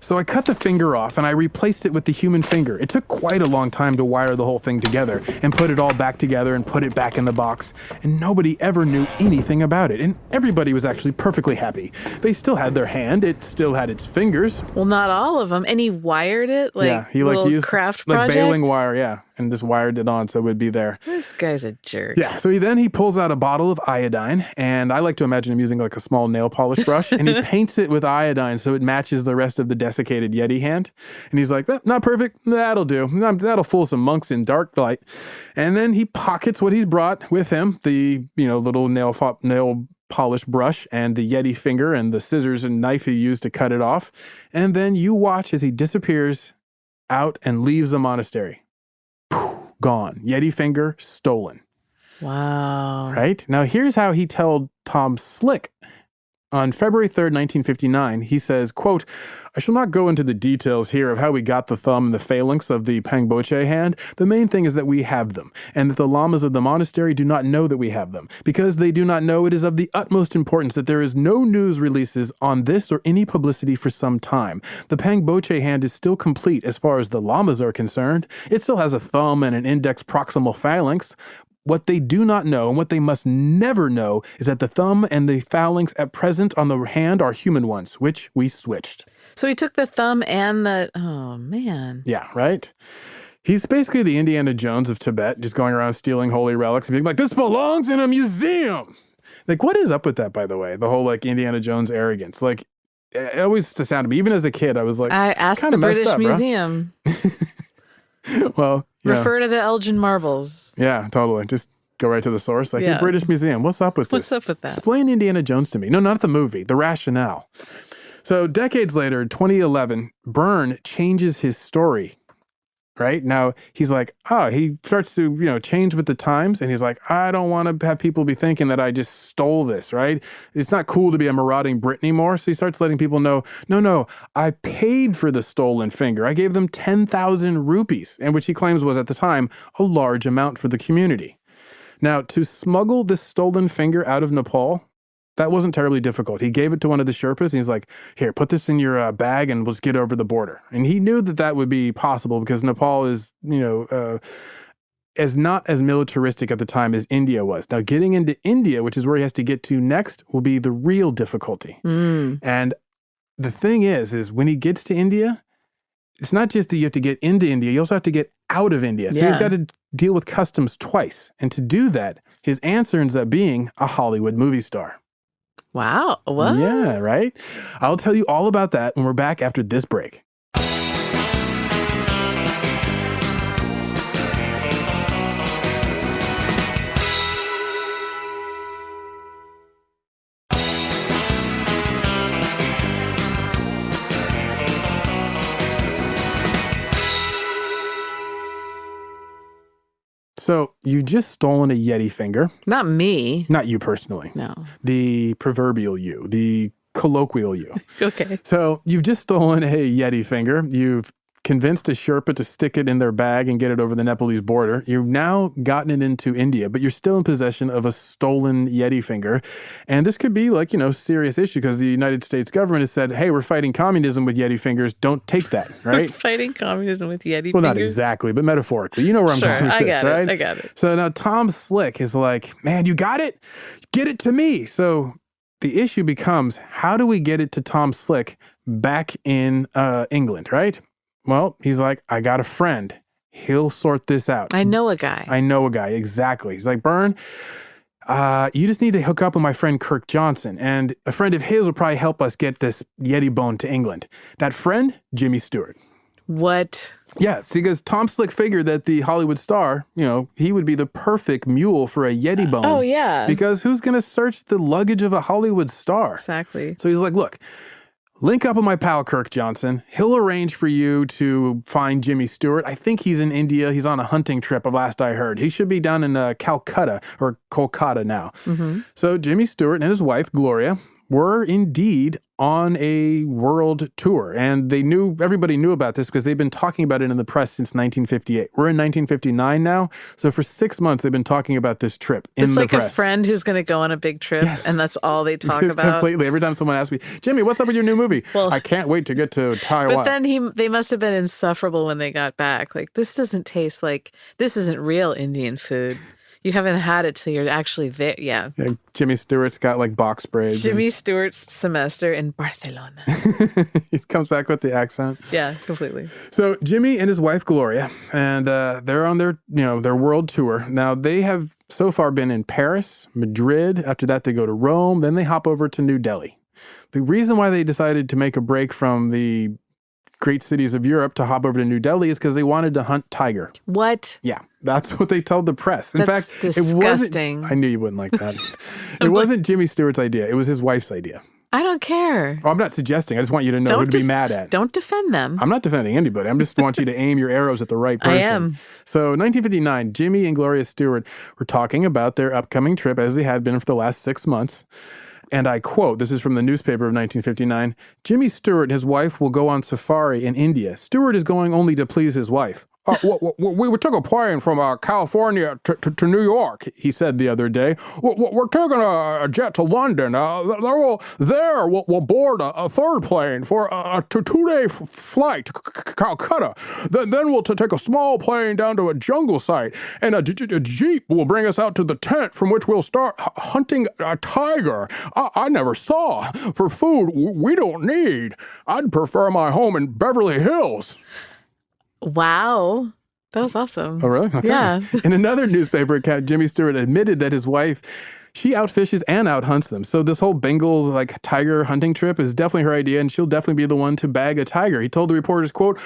Speaker 2: so I cut the finger off and I replaced it with the human finger. It took quite a long time to wire the whole thing together and put it all back together and put it back in the box. And nobody ever knew anything about it. And everybody was actually perfectly happy. They still had their hand. It still had its fingers.
Speaker 3: Well, not all of them. And he wired it like
Speaker 2: yeah, he
Speaker 3: little
Speaker 2: used
Speaker 3: craft
Speaker 2: like
Speaker 3: project?
Speaker 2: baling wire, yeah. And just wired it on so it would be there.
Speaker 3: This guy's a jerk.
Speaker 2: Yeah, so he pulls out a bottle of iodine, and I like to imagine him using like a small nail polish brush, and he paints it with iodine so it matches the rest of the desiccated Yeti hand. And he's like, not perfect, that'll do. That'll fool some monks in dark light. And then he pockets what he's brought with him, the little nail polish brush and the Yeti finger and the scissors and knife he used to cut it off. And then you watch as he disappears out and leaves the monastery. Gone. Yeti finger stolen.
Speaker 3: Wow.
Speaker 2: Right? Now, here's how he told Tom Slick. On February 3rd, 1959, he says, quote, I shall not go into the details here of how we got the thumb and the phalanx of the Pangboche hand. The main thing is that we have them, and that the lamas of the monastery do not know that we have them. Because they do not know, it is of the utmost importance that there is no news releases on this or any publicity for some time. The Pangboche hand is still complete as far as the lamas are concerned. It still has a thumb and an index proximal phalanx. What they do not know, and what they must never know, is that the thumb and the phalanx at present on the hand are human ones, which we switched.
Speaker 3: So he took the thumb and oh, man.
Speaker 2: Yeah, right? He's basically the Indiana Jones of Tibet, just going around stealing holy relics and being like, this belongs in a museum. Like, what is up with that, by the way? The whole, like, Indiana Jones arrogance. Like, it always sounded to me, even as a kid, I was like,
Speaker 3: I asked the British Museum.
Speaker 2: Well,
Speaker 3: refer to the Elgin marbles.
Speaker 2: Yeah, totally. Just go right to the source. Like, the British Museum, what's up with this?
Speaker 3: What's up with that?
Speaker 2: Explain Indiana Jones to me. No, not the movie, the rationale. So decades later, in 2011, Byrne changes his story. Right? Now, he's like, he starts to, change with the times. And he's like, I don't want to have people be thinking that I just stole this, right? It's not cool to be a marauding Brit anymore. So he starts letting people know, no, I paid for the stolen finger. I gave them 10,000 rupees, and which he claims was at the time a large amount for the community. Now, to smuggle this stolen finger out of Nepal, that wasn't terribly difficult. He gave it to one of the Sherpas, and he's like, here, put this in your bag, and we'll just get over the border. And he knew that that would be possible because Nepal is, as not as militaristic at the time as India was. Now, getting into India, which is where he has to get to next, will be the real difficulty. And the thing is when he gets to India, it's not just that you have to get into India, you also have to get out of India. So he's got to deal with customs twice. And to do that, his answer ends up being a Hollywood movie star.
Speaker 3: Wow. What?
Speaker 2: Yeah, right? I'll tell you all about that when we're back after this break. So you've just stolen a Yeti finger.
Speaker 3: Not me.
Speaker 2: Not you personally.
Speaker 3: No.
Speaker 2: The proverbial you, the colloquial you.
Speaker 3: Okay.
Speaker 2: So you've just stolen a Yeti finger. You've convinced a Sherpa to stick it in their bag and get it over the Nepalese border. You've now gotten it into India, but you're still in possession of a stolen Yeti finger. And this could be like, serious issue because the United States government has said, hey, we're fighting communism with Yeti fingers. Don't take that, right?
Speaker 3: Fighting communism with Yeti fingers?
Speaker 2: Well, not exactly, but metaphorically. You know where I'm going with this, right?
Speaker 3: I got it.
Speaker 2: So now Tom Slick is like, man, you got it? Get it to me. So the issue becomes, how do we get it to Tom Slick back in England, right? Well, he's like, I got a friend. He'll sort this out.
Speaker 3: I know a guy.
Speaker 2: Exactly. He's like, Burn, you just need to hook up with my friend Kirk Johnson, and a friend of his will probably help us get this Yeti bone to England. That friend, Jimmy Stewart.
Speaker 3: What?
Speaker 2: Yeah, because Tom Slick figured that the Hollywood star, he would be the perfect mule for a Yeti bone.
Speaker 3: Oh, yeah.
Speaker 2: Because who's going to search the luggage of a Hollywood star?
Speaker 3: Exactly.
Speaker 2: So he's like, look, link up with my pal Kirk Johnson. He'll arrange for you to find Jimmy Stewart. I think he's in India. He's on a hunting trip, of last I heard. He should be down in Calcutta or Kolkata now. Mm-hmm. So Jimmy Stewart and his wife, Gloria, were indeed on a world tour. And everybody knew about this because they've been talking about it in the press since 1958. We're in 1959 now. So for 6 months, they've been talking about this trip in the press. It's like
Speaker 3: a friend who's going to go on a big trip, yes. And that's all they talk about.
Speaker 2: Completely. Every time someone asks me, Jimmy, what's up with your new movie? Well, I can't wait to get to Taiwan.
Speaker 3: But then they must have been insufferable when they got back. Like, this doesn't taste like, this isn't real Indian food. You haven't had it till you're actually there. Yeah.
Speaker 2: Jimmy Stewart's got like box braids.
Speaker 3: Jimmy Stewart's semester in Barcelona.
Speaker 2: He comes back with the accent.
Speaker 3: Yeah, completely.
Speaker 2: So Jimmy and his wife Gloria, and they're on their world tour. Now they have so far been in Paris, Madrid. After that, they go to Rome. Then they hop over to New Delhi. The reason why they decided to make a break from the great cities of Europe to hop over to New Delhi is because they wanted to hunt tiger.
Speaker 3: What?
Speaker 2: Yeah, that's what they told the press. In fact,
Speaker 3: disgusting.
Speaker 2: It wasn't. I knew you wouldn't like that. It wasn't Jimmy Stewart's idea. It was his wife's idea.
Speaker 3: I don't care.
Speaker 2: Oh, I'm not suggesting. I just want you to know who to be mad at.
Speaker 3: Don't defend them.
Speaker 2: I'm not defending anybody. I just want you to aim your arrows at the right person.
Speaker 3: I am.
Speaker 2: So 1959, Jimmy and Gloria Stewart were talking about their upcoming trip as they had been for the last 6 months. And I quote, this is from the newspaper of 1959, Jimmy Stewart and his wife will go on safari in India. Stewart is going only to please his wife. We took a plane from California to New York, he said the other day. We're taking a jet to London. We'll board a third plane for a 2-day flight to Calcutta. Then we'll take a small plane down to a jungle site, and a jeep will bring us out to the tent from which we'll start hunting a tiger I never saw. For food, we don't need. I'd prefer my home in Beverly Hills.
Speaker 3: Wow. That was awesome.
Speaker 2: Oh, really? Okay.
Speaker 3: Yeah.
Speaker 2: In another newspaper account, Jimmy Stewart admitted that his wife, she outfishes and outhunts them. So this whole Bengal tiger hunting trip is definitely her idea, and she'll definitely be the one to bag a tiger. He told the reporters, quote,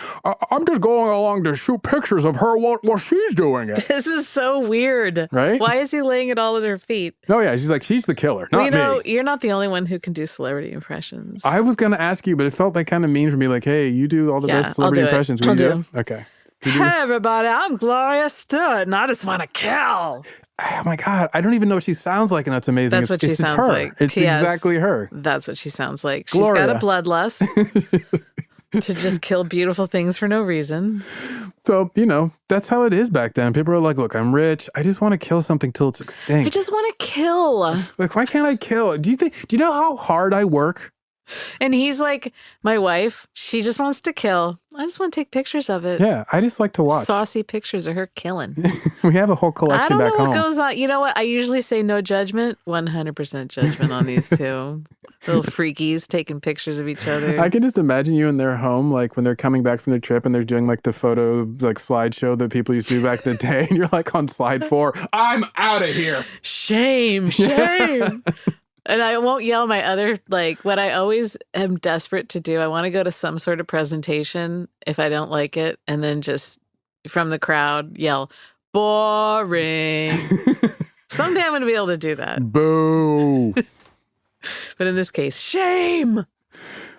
Speaker 2: I'm just going along to shoot pictures of her while she's doing it.
Speaker 3: This is so weird.
Speaker 2: Right?
Speaker 3: Why is he laying it all at her feet?
Speaker 2: Oh, yeah. She's like, she's the killer, not me.
Speaker 3: You're not the only one who can do celebrity impressions.
Speaker 2: I was going to ask you, but it felt like kind of mean for me. Like, hey, you do all the best celebrity impressions.
Speaker 3: I'll do it.
Speaker 2: Okay.
Speaker 3: Hey, everybody, I'm Gloria Stewart, and I just want to kill.
Speaker 2: Oh, my God. I don't even know what she sounds like, and that's amazing.
Speaker 3: That's what she sounds like.
Speaker 2: It's exactly her.
Speaker 3: That's what she sounds like.
Speaker 2: Gloria.
Speaker 3: She's got a bloodlust to just kill beautiful things for no reason.
Speaker 2: So, that's how it is back then. People are like, look, I'm rich. I just want to kill something till it's extinct.
Speaker 3: I just want to kill.
Speaker 2: Like, why can't I kill? Do you know how hard I work?
Speaker 3: And he's like, my wife, she just wants to kill. I just want to take pictures of it.
Speaker 2: Yeah, I just like to watch.
Speaker 3: Saucy pictures of her killing.
Speaker 2: We have a whole collection back home.
Speaker 3: I don't know what goes on. You know what? I usually say no judgment. 100% judgment on these two. Little freakies taking pictures of each other.
Speaker 2: I can just imagine you in their home, like when they're coming back from their trip and they're doing the photo, slideshow that people used to do back in the day. And you're on slide 4. I'm out of here.
Speaker 3: Shame. And I won't yell my other, what I always am desperate to do. I want to go to some sort of presentation if I don't like it, and then just from the crowd yell, boring. Someday I'm going to be able to do that.
Speaker 2: Boo.
Speaker 3: But in this case, shame.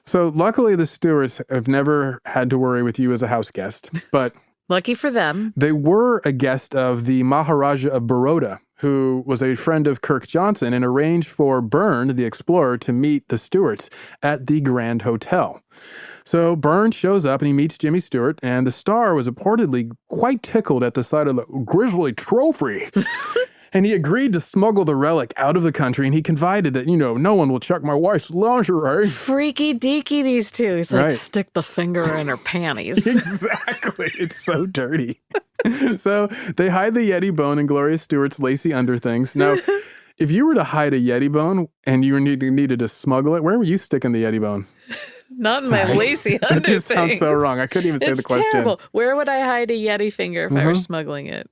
Speaker 2: So luckily the Stewarts have never had to worry with you as a house guest, but...
Speaker 3: Lucky for them.
Speaker 2: They were a guest of the Maharaja of Baroda, who was a friend of Kirk Johnson, and arranged for Byrne, the explorer, to meet the Stewarts at the Grand Hotel. So Byrne shows up and he meets Jimmy Stewart, and the star was reportedly quite tickled at the sight of the grisly trophy. And he agreed to smuggle the relic out of the country, and he confided that, no one will check my wife's lingerie.
Speaker 3: Freaky deaky, these two. He's like, stick the finger in her panties.
Speaker 2: Exactly. It's so dirty. So they hide the Yeti bone in Gloria Stewart's lacy underthings. Now, if you were to hide a Yeti bone and you needed to smuggle it, where were you sticking the Yeti bone?
Speaker 3: Not in my lacy
Speaker 2: That just sounds
Speaker 3: underthings.
Speaker 2: so wrong. I couldn't even say the question.
Speaker 3: Terrible. Where would I hide a Yeti finger if I were smuggling it?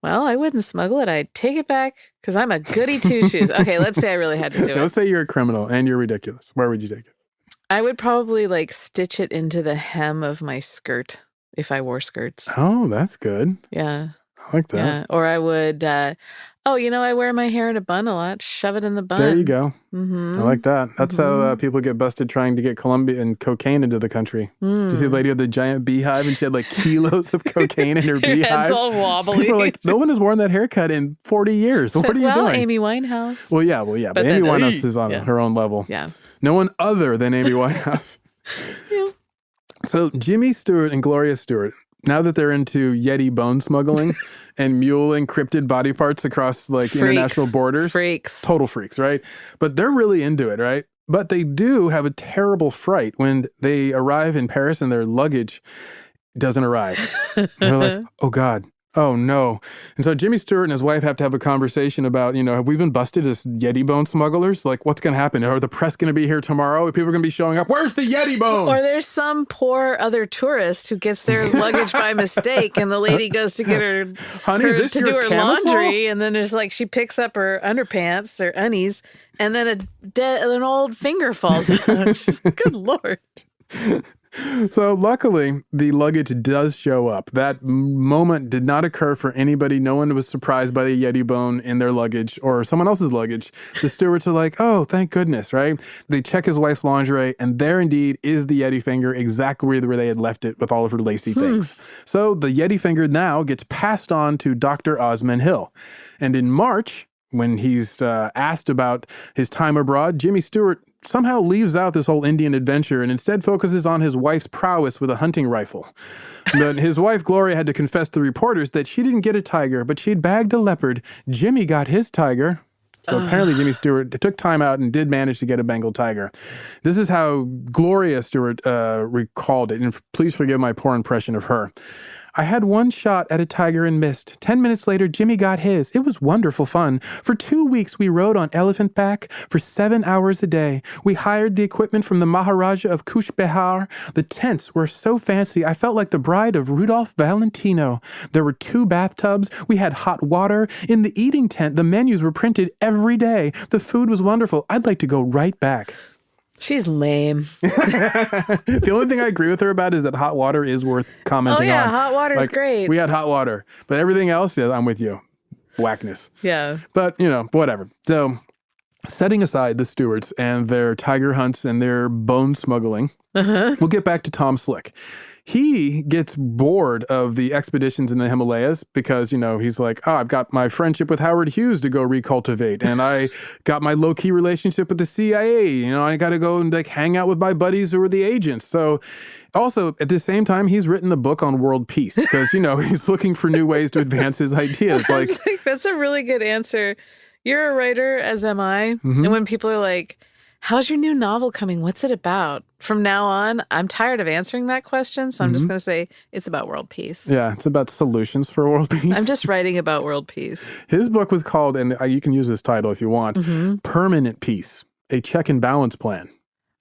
Speaker 3: Well, I wouldn't smuggle it. I'd take it back because I'm a goody two-shoes. Okay, let's say I really had to do it.
Speaker 2: Let's say you're a criminal and you're ridiculous. Where would you take it?
Speaker 3: I would probably like stitch it into the hem of my skirt if I wore skirts.
Speaker 2: Oh, that's good.
Speaker 3: Yeah.
Speaker 2: I like that.
Speaker 3: Yeah. Or I would, I wear my hair in a bun a lot. Shove it in the bun.
Speaker 2: There you go.
Speaker 3: Mm-hmm.
Speaker 2: I like that. That's how people get busted trying to get Colombian cocaine into the country. Did you see the lady with the giant beehive and she had like kilos of cocaine in her beehive?
Speaker 3: Head's all wobbly.
Speaker 2: People were like, no one has worn that haircut in 40 years. What are you doing?
Speaker 3: Amy Winehouse.
Speaker 2: Well, yeah. But Amy Winehouse is on her own level.
Speaker 3: Yeah.
Speaker 2: No one other than Amy Winehouse.
Speaker 3: Yeah.
Speaker 2: So Jimmy Stewart and Gloria Stewart, now that they're into Yeti bone smuggling and mule encrypted body parts across like international borders.
Speaker 3: Freaks.
Speaker 2: Total freaks, right? But they're really into it, right? But they do have a terrible fright when they arrive in Paris and their luggage doesn't arrive. They're like, oh God. Oh, no. And so Jimmy Stewart and his wife have to have a conversation about, have we been busted as Yeti bone smugglers? Like, what's going to happen? Are the press going to be here tomorrow? Are people going to be showing up? Where's the Yeti bone?
Speaker 3: Or there's some poor other tourist who gets their luggage by mistake and the lady goes to get her, to do her laundry. And then there's like, she picks up her underpants, her unnies, and then an old finger falls out. She's like, good Lord.
Speaker 2: So luckily, the luggage does show up. That moment did not occur for anybody. No one was surprised by the Yeti bone in their luggage or someone else's luggage. The stewards are like, oh, thank goodness, right? They check his wife's lingerie, and there indeed is the Yeti finger exactly where they had left it with all of her lacy things. So the Yeti finger now gets passed on to Dr. Osman Hill. And in March, when he's asked about his time abroad, Jimmy Stewart somehow leaves out this whole Indian adventure and instead focuses on his wife's prowess with a hunting rifle. But his wife, Gloria, had to confess to reporters that she didn't get a tiger, but she'd bagged a leopard. Jimmy got his tiger. So apparently Jimmy Stewart took time out and did manage to get a Bengal tiger. This is how Gloria Stewart recalled it. And please forgive my poor impression of her. I had one shot at a tiger and missed. 10 minutes later, Jimmy got his. It was wonderful fun. For 2 weeks, we rode on elephant back for 7 hours a day. We hired the equipment from the Maharaja of Kush Behar. The tents were so fancy, I felt like the bride of Rudolph Valentino. There were 2 bathtubs. We had hot water. In the eating tent, the menus were printed every day. The food was wonderful. I'd like to go right back.
Speaker 3: She's lame.
Speaker 2: The only thing I agree with her about is that hot water is worth commenting on.
Speaker 3: Hot water's great.
Speaker 2: We had hot water. But everything else, yeah, I'm with you. Whackness.
Speaker 3: Yeah.
Speaker 2: But, whatever. So, setting aside the Stewarts and their tiger hunts and their bone smuggling, we'll get back to Tom Slick. He gets bored of the expeditions in the Himalayas because, he's like, I've got my friendship with Howard Hughes to go recultivate. And I got my low-key relationship with the CIA. I got to go and hang out with my buddies who are the agents. So also, at the same time, he's written a book on world peace because, he's looking for new ways to advance his ideas.
Speaker 3: That's a really good answer. You're a writer, as am I. And when people are like, how's your new novel coming? What's it about? From now on, I'm tired of answering that question, so I'm just going to say it's about world peace.
Speaker 2: Yeah, it's about solutions for world peace.
Speaker 3: I'm just writing about world peace.
Speaker 2: His book was called, and you can use this title if you want, Permanent Peace, a check and balance plan.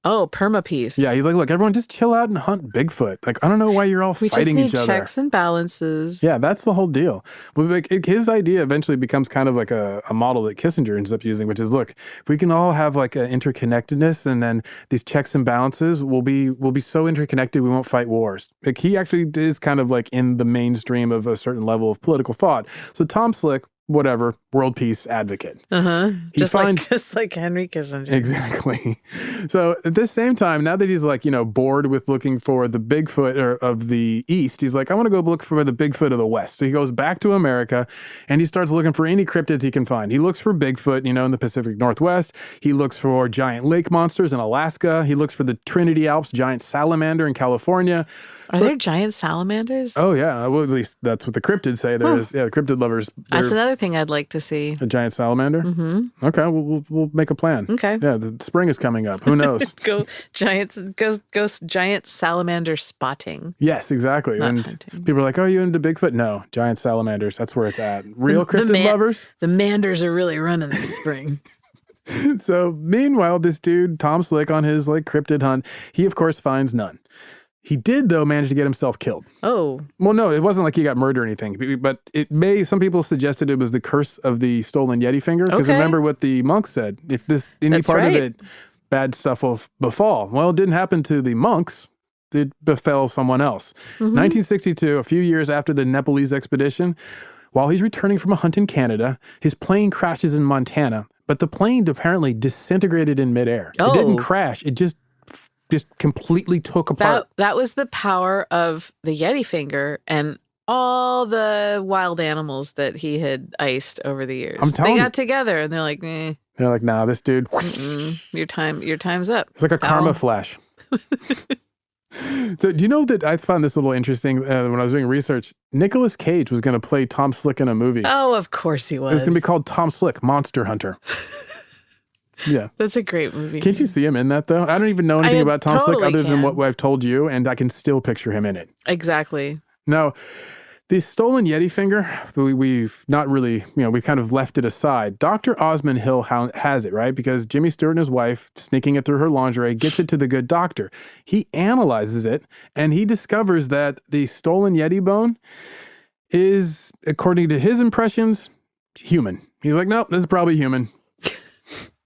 Speaker 3: Oh, perma-peace.
Speaker 2: Yeah, he's like, look, everyone just chill out and hunt Bigfoot. I don't know why you're all fighting each other.
Speaker 3: We just need checks and balances.
Speaker 2: Yeah, that's the whole deal. But his idea eventually becomes kind of like a model that Kissinger ends up using, which is, look, if we can all have an interconnectedness and then these checks and balances, we'll be so interconnected we won't fight wars. He actually is kind of in the mainstream of a certain level of political thought. So Tom Slick, whatever, world peace advocate.
Speaker 3: Just like Henry Kissinger.
Speaker 2: Exactly. So at the same time, now that he's bored with looking for the Bigfoot of the East, he's like, I want to go look for the Bigfoot of the West. So he goes back to America and he starts looking for any cryptids he can find. He looks for Bigfoot, in the Pacific Northwest. He looks for giant lake monsters in Alaska. He looks for the Trinity Alps giant salamander in California.
Speaker 3: Are there giant salamanders?
Speaker 2: Oh, yeah. Well, at least that's what the cryptids say. There is, the cryptid lovers.
Speaker 3: That's another thing I'd like to see.
Speaker 2: A giant salamander? Okay, we'll make a plan.
Speaker 3: Okay.
Speaker 2: Yeah, the spring is coming up. Who knows?
Speaker 3: Go giant salamander spotting.
Speaker 2: Yes, exactly.
Speaker 3: Not
Speaker 2: and
Speaker 3: hunting.
Speaker 2: People are like, oh, you into Bigfoot? No, giant salamanders. That's where it's at. Real cryptid lovers?
Speaker 3: The manders are really running this spring.
Speaker 2: So meanwhile, this dude, Tom Slick, on his cryptid hunt, he of course finds none. He did, though, manage to get himself killed.
Speaker 3: Oh.
Speaker 2: Well, no, it wasn't like he got murdered or anything, but some people suggested it was the curse of the stolen Yeti finger. Because remember what the monks said, if any part of it, bad stuff will befall. Well, it didn't happen to the monks. It befell someone else. 1962, a few years after the Nepalese expedition, while he's returning from a hunt in Canada, his plane crashes in Montana, but the plane apparently disintegrated in midair. Oh. It didn't crash. It just completely took apart.
Speaker 3: That was the power of the Yeti finger and all the wild animals that he had iced over the years. They got together and they're like, eh.
Speaker 2: They're like, nah, this dude.
Speaker 3: Your time's up.
Speaker 2: It's like a karma flash. So do you know that I found this a little interesting when I was doing research? Nicolas Cage was going to play Tom Slick in a movie.
Speaker 3: Oh, of course he was.
Speaker 2: It was going to be called Tom Slick, Monster Hunter. Yeah.
Speaker 3: That's a great movie.
Speaker 2: Can't you see him in that, though? I don't even know anything about Tom Slick other than what I've told you, and I can still picture him in it.
Speaker 3: Exactly.
Speaker 2: Now, the stolen Yeti finger, we've not really, we kind of left it aside. Dr. Osmond Hill has it, right? Because Jimmy Stewart and his wife, sneaking it through her lingerie, gets it to the good doctor. He analyzes it, and he discovers that the stolen Yeti bone is, according to his impressions, human. He's like, nope, this is probably human.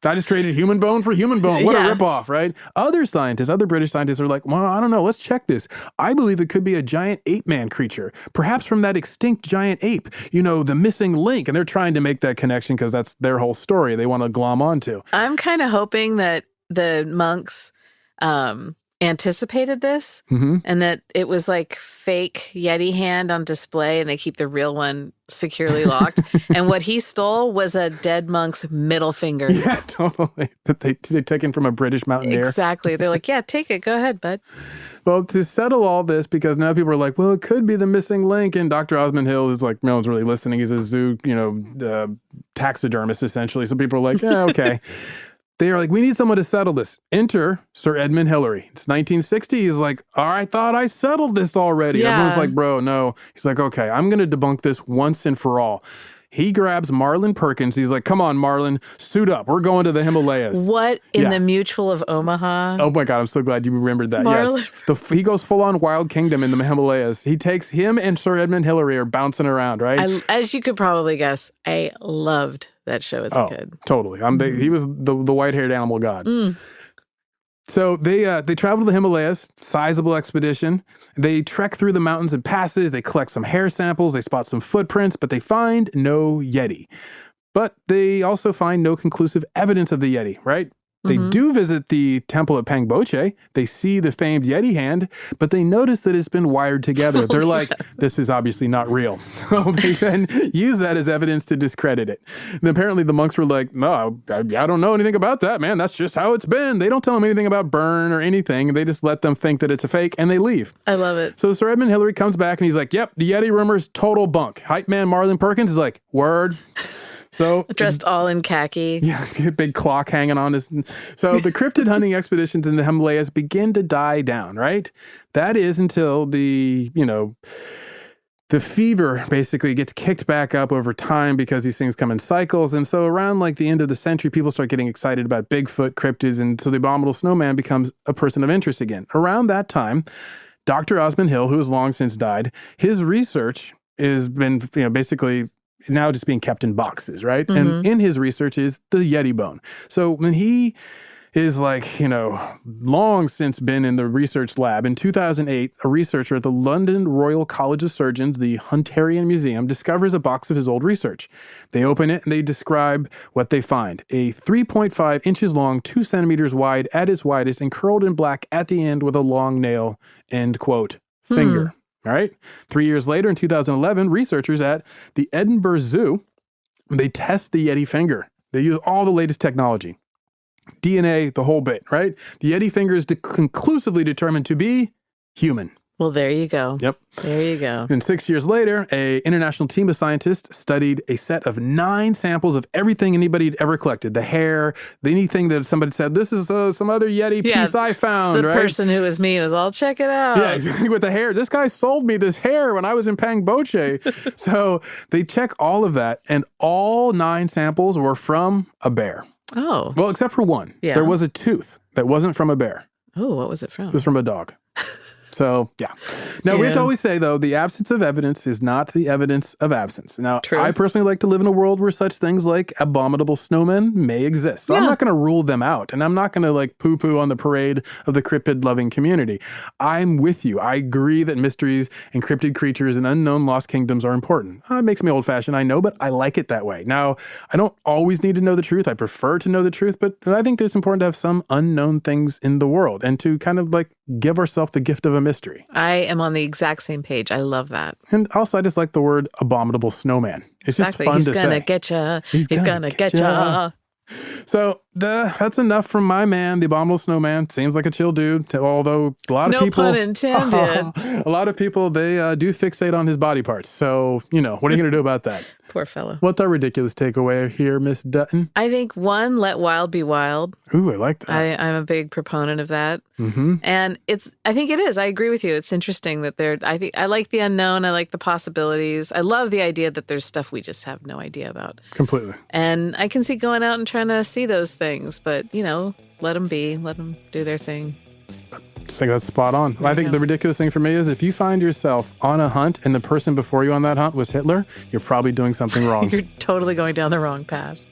Speaker 2: I just traded human bone for human bone. What a ripoff, right? Other British scientists are like, well, I don't know. Let's check this. I believe it could be a giant ape-man creature, perhaps from that extinct giant ape, the missing link. And they're trying to make that connection because that's their whole story they want to glom onto.
Speaker 3: I'm kind of hoping that the monks anticipated this and that it was like fake Yeti hand on display and they keep the real one securely locked. And what he stole was a dead monk's middle finger.
Speaker 2: Yeah, totally. That they taken from a British mountaineer.
Speaker 3: Exactly. They're like, yeah, take it. Go ahead, bud.
Speaker 2: Well, to settle all this, because now people are like, well, it could be the missing link. And Dr. Osmond Hill is like, no one's really listening. He's a zoo, taxidermist, essentially. So people are like, yeah, okay. They are like, we need someone to settle this. Enter Sir Edmund Hillary. It's 1960. He's like, I thought I settled this already. Yeah. Everyone's like, bro, no. He's like, okay, I'm going to debunk this once and for all. He grabs Marlon Perkins. He's like, come on, Marlon, suit up. We're going to the Himalayas.
Speaker 3: What in the Mutual of Omaha?
Speaker 2: Oh my God, I'm so glad you remembered that. Marlon. Yes. He goes full on Wild Kingdom in the Himalayas. He takes him and Sir Edmund Hillary are bouncing around, right?
Speaker 3: As you could probably guess, I loved that show as a kid.
Speaker 2: Totally. He was the white-haired animal god. So they travel to the Himalayas, sizable expedition. They trek through the mountains and passes. They collect some hair samples. They spot some footprints, but they find no Yeti. But they also find no conclusive evidence of the Yeti, right? They do visit the temple at Pangboche. They see the famed Yeti hand, but they notice that it's been wired together. They're like, this is obviously not real. So they then use that as evidence to discredit it. And apparently the monks were like, no, I don't know anything about that, man. That's just how it's been. They don't tell them anything about burn or anything. They just let them think that it's a fake, and they leave.
Speaker 3: I love it.
Speaker 2: So Sir Edmund Hillary comes back, and he's like, yep, the Yeti rumor is total bunk. Hype man Marlon Perkins is like, word. So
Speaker 3: dressed all in khaki.
Speaker 2: Yeah, big clock hanging on his. So the cryptid hunting expeditions in the Himalayas begin to die down, right? That is until the fever basically gets kicked back up over time because these things come in cycles. And so around the end of the century, people start getting excited about Bigfoot, cryptids, and so the abominable snowman becomes a person of interest again. Around that time, Dr. Osmond Hill, who has long since died, his research has been, basically now just being kept in boxes, right? And in his research is the Yeti bone. So when he is long since been in the research lab, in 2008, a researcher at the London Royal College of Surgeons, the Hunterian Museum, discovers a box of his old research. They open it and they describe what they find. A 3.5 inches long, 2 centimeters wide at its widest, and curled in black at the end with a long nail, end quote, finger. All right. 3 years later, in 2011, researchers at the Edinburgh Zoo, they test the Yeti finger. They use all the latest technology, DNA, the whole bit, right? The Yeti finger is conclusively determined to be human.
Speaker 3: Well, there you go.
Speaker 2: Yep.
Speaker 3: There you go.
Speaker 2: And 6 years later, an international team of scientists studied a set of 9 samples of everything anybody had ever collected. The hair, anything that somebody said, this is some other Yeti piece I found, right?
Speaker 3: The person who was me was all, check it out.
Speaker 2: Yeah, exactly, with the hair. This guy sold me this hair when I was in Pangboche. So they check all of that, and all 9 samples were from a bear.
Speaker 3: Oh.
Speaker 2: Well, except for one.
Speaker 3: Yeah.
Speaker 2: There was a tooth that wasn't from a bear.
Speaker 3: Oh, what was it from?
Speaker 2: It was from a dog. So, yeah. Now, we have to always say, though, the absence of evidence is not the evidence of absence. Now,
Speaker 3: True.
Speaker 2: I personally like to live in a world where such things like abominable snowmen may exist. So I'm not going to rule them out, and I'm not going to like poo-poo on the parade of the cryptid-loving community. I'm with you. I agree that mysteries and cryptid creatures and unknown lost kingdoms are important. It makes me old-fashioned, I know, but I like it that way. Now, I don't always need to know the truth. I prefer to know the truth, but I think it's important to have some unknown things in the world and to kind of like give ourselves the gift of a mystery.
Speaker 3: I am on the exact same page. I love that.
Speaker 2: And also, I just like the word abominable snowman. It's just fun to say.
Speaker 3: He's gonna get ya. He's gonna get ya.
Speaker 2: So that's enough from my man, the abominable snowman. Seems like a chill dude, although a lot of people...
Speaker 3: No pun intended.
Speaker 2: A lot of people, they do fixate on his body parts. So, what are you going to do about that?
Speaker 3: Poor fellow.
Speaker 2: What's our ridiculous takeaway here, Miss Dutton?
Speaker 3: I think one, let wild be wild.
Speaker 2: Ooh, I like that.
Speaker 3: I'm a big proponent of that.
Speaker 2: Mm-hmm.
Speaker 3: And I think it is. I agree with you. It's interesting that I like the unknown. I like the possibilities. I love the idea that there's stuff we just have no idea about.
Speaker 2: Completely.
Speaker 3: And I can see going out and trying to see those things, but, let them be. Let them do their thing.
Speaker 2: I think that's spot on. I think the ridiculous thing for me is if you find yourself on a hunt and the person before you on that hunt was Hitler, you're probably doing something wrong.
Speaker 3: You're totally going down the wrong path.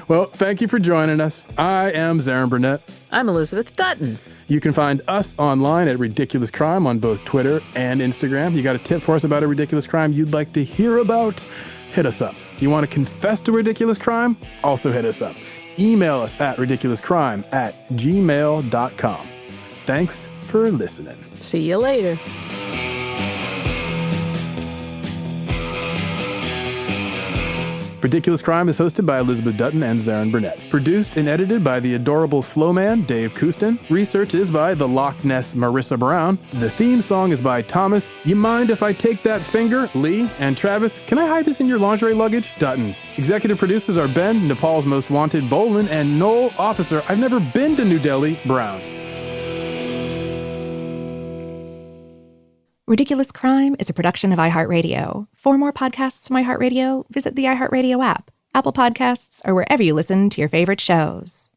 Speaker 2: Well, thank you for joining us. I am Zaron Burnett.
Speaker 3: I'm Elizabeth Dutton.
Speaker 2: You can find us online at Ridiculous Crime on both Twitter and Instagram. You got a tip for us about a ridiculous crime you'd like to hear about? Hit us up. You want to confess to a ridiculous crime? Also hit us up. Email us at ridiculouscrime@gmail.com. Thanks for listening.
Speaker 3: See you later.
Speaker 2: Ridiculous Crime is hosted by Elizabeth Dutton and Zaron Burnett. Produced and edited by the adorable Flowman, Dave Kustin. Research is by the Loch Ness Marissa Brown. The theme song is by Thomas. You mind if I take that finger? Lee. And Travis, can I hide this in your lingerie luggage? Dutton. Executive producers are Ben, Nepal's Most Wanted, Bolin, and Noel, Officer, I've never been to New Delhi, Brown.
Speaker 1: Ridiculous Crime is a production of iHeartRadio. For more podcasts from iHeartRadio, visit the iHeartRadio app, Apple Podcasts, or wherever you listen to your favorite shows.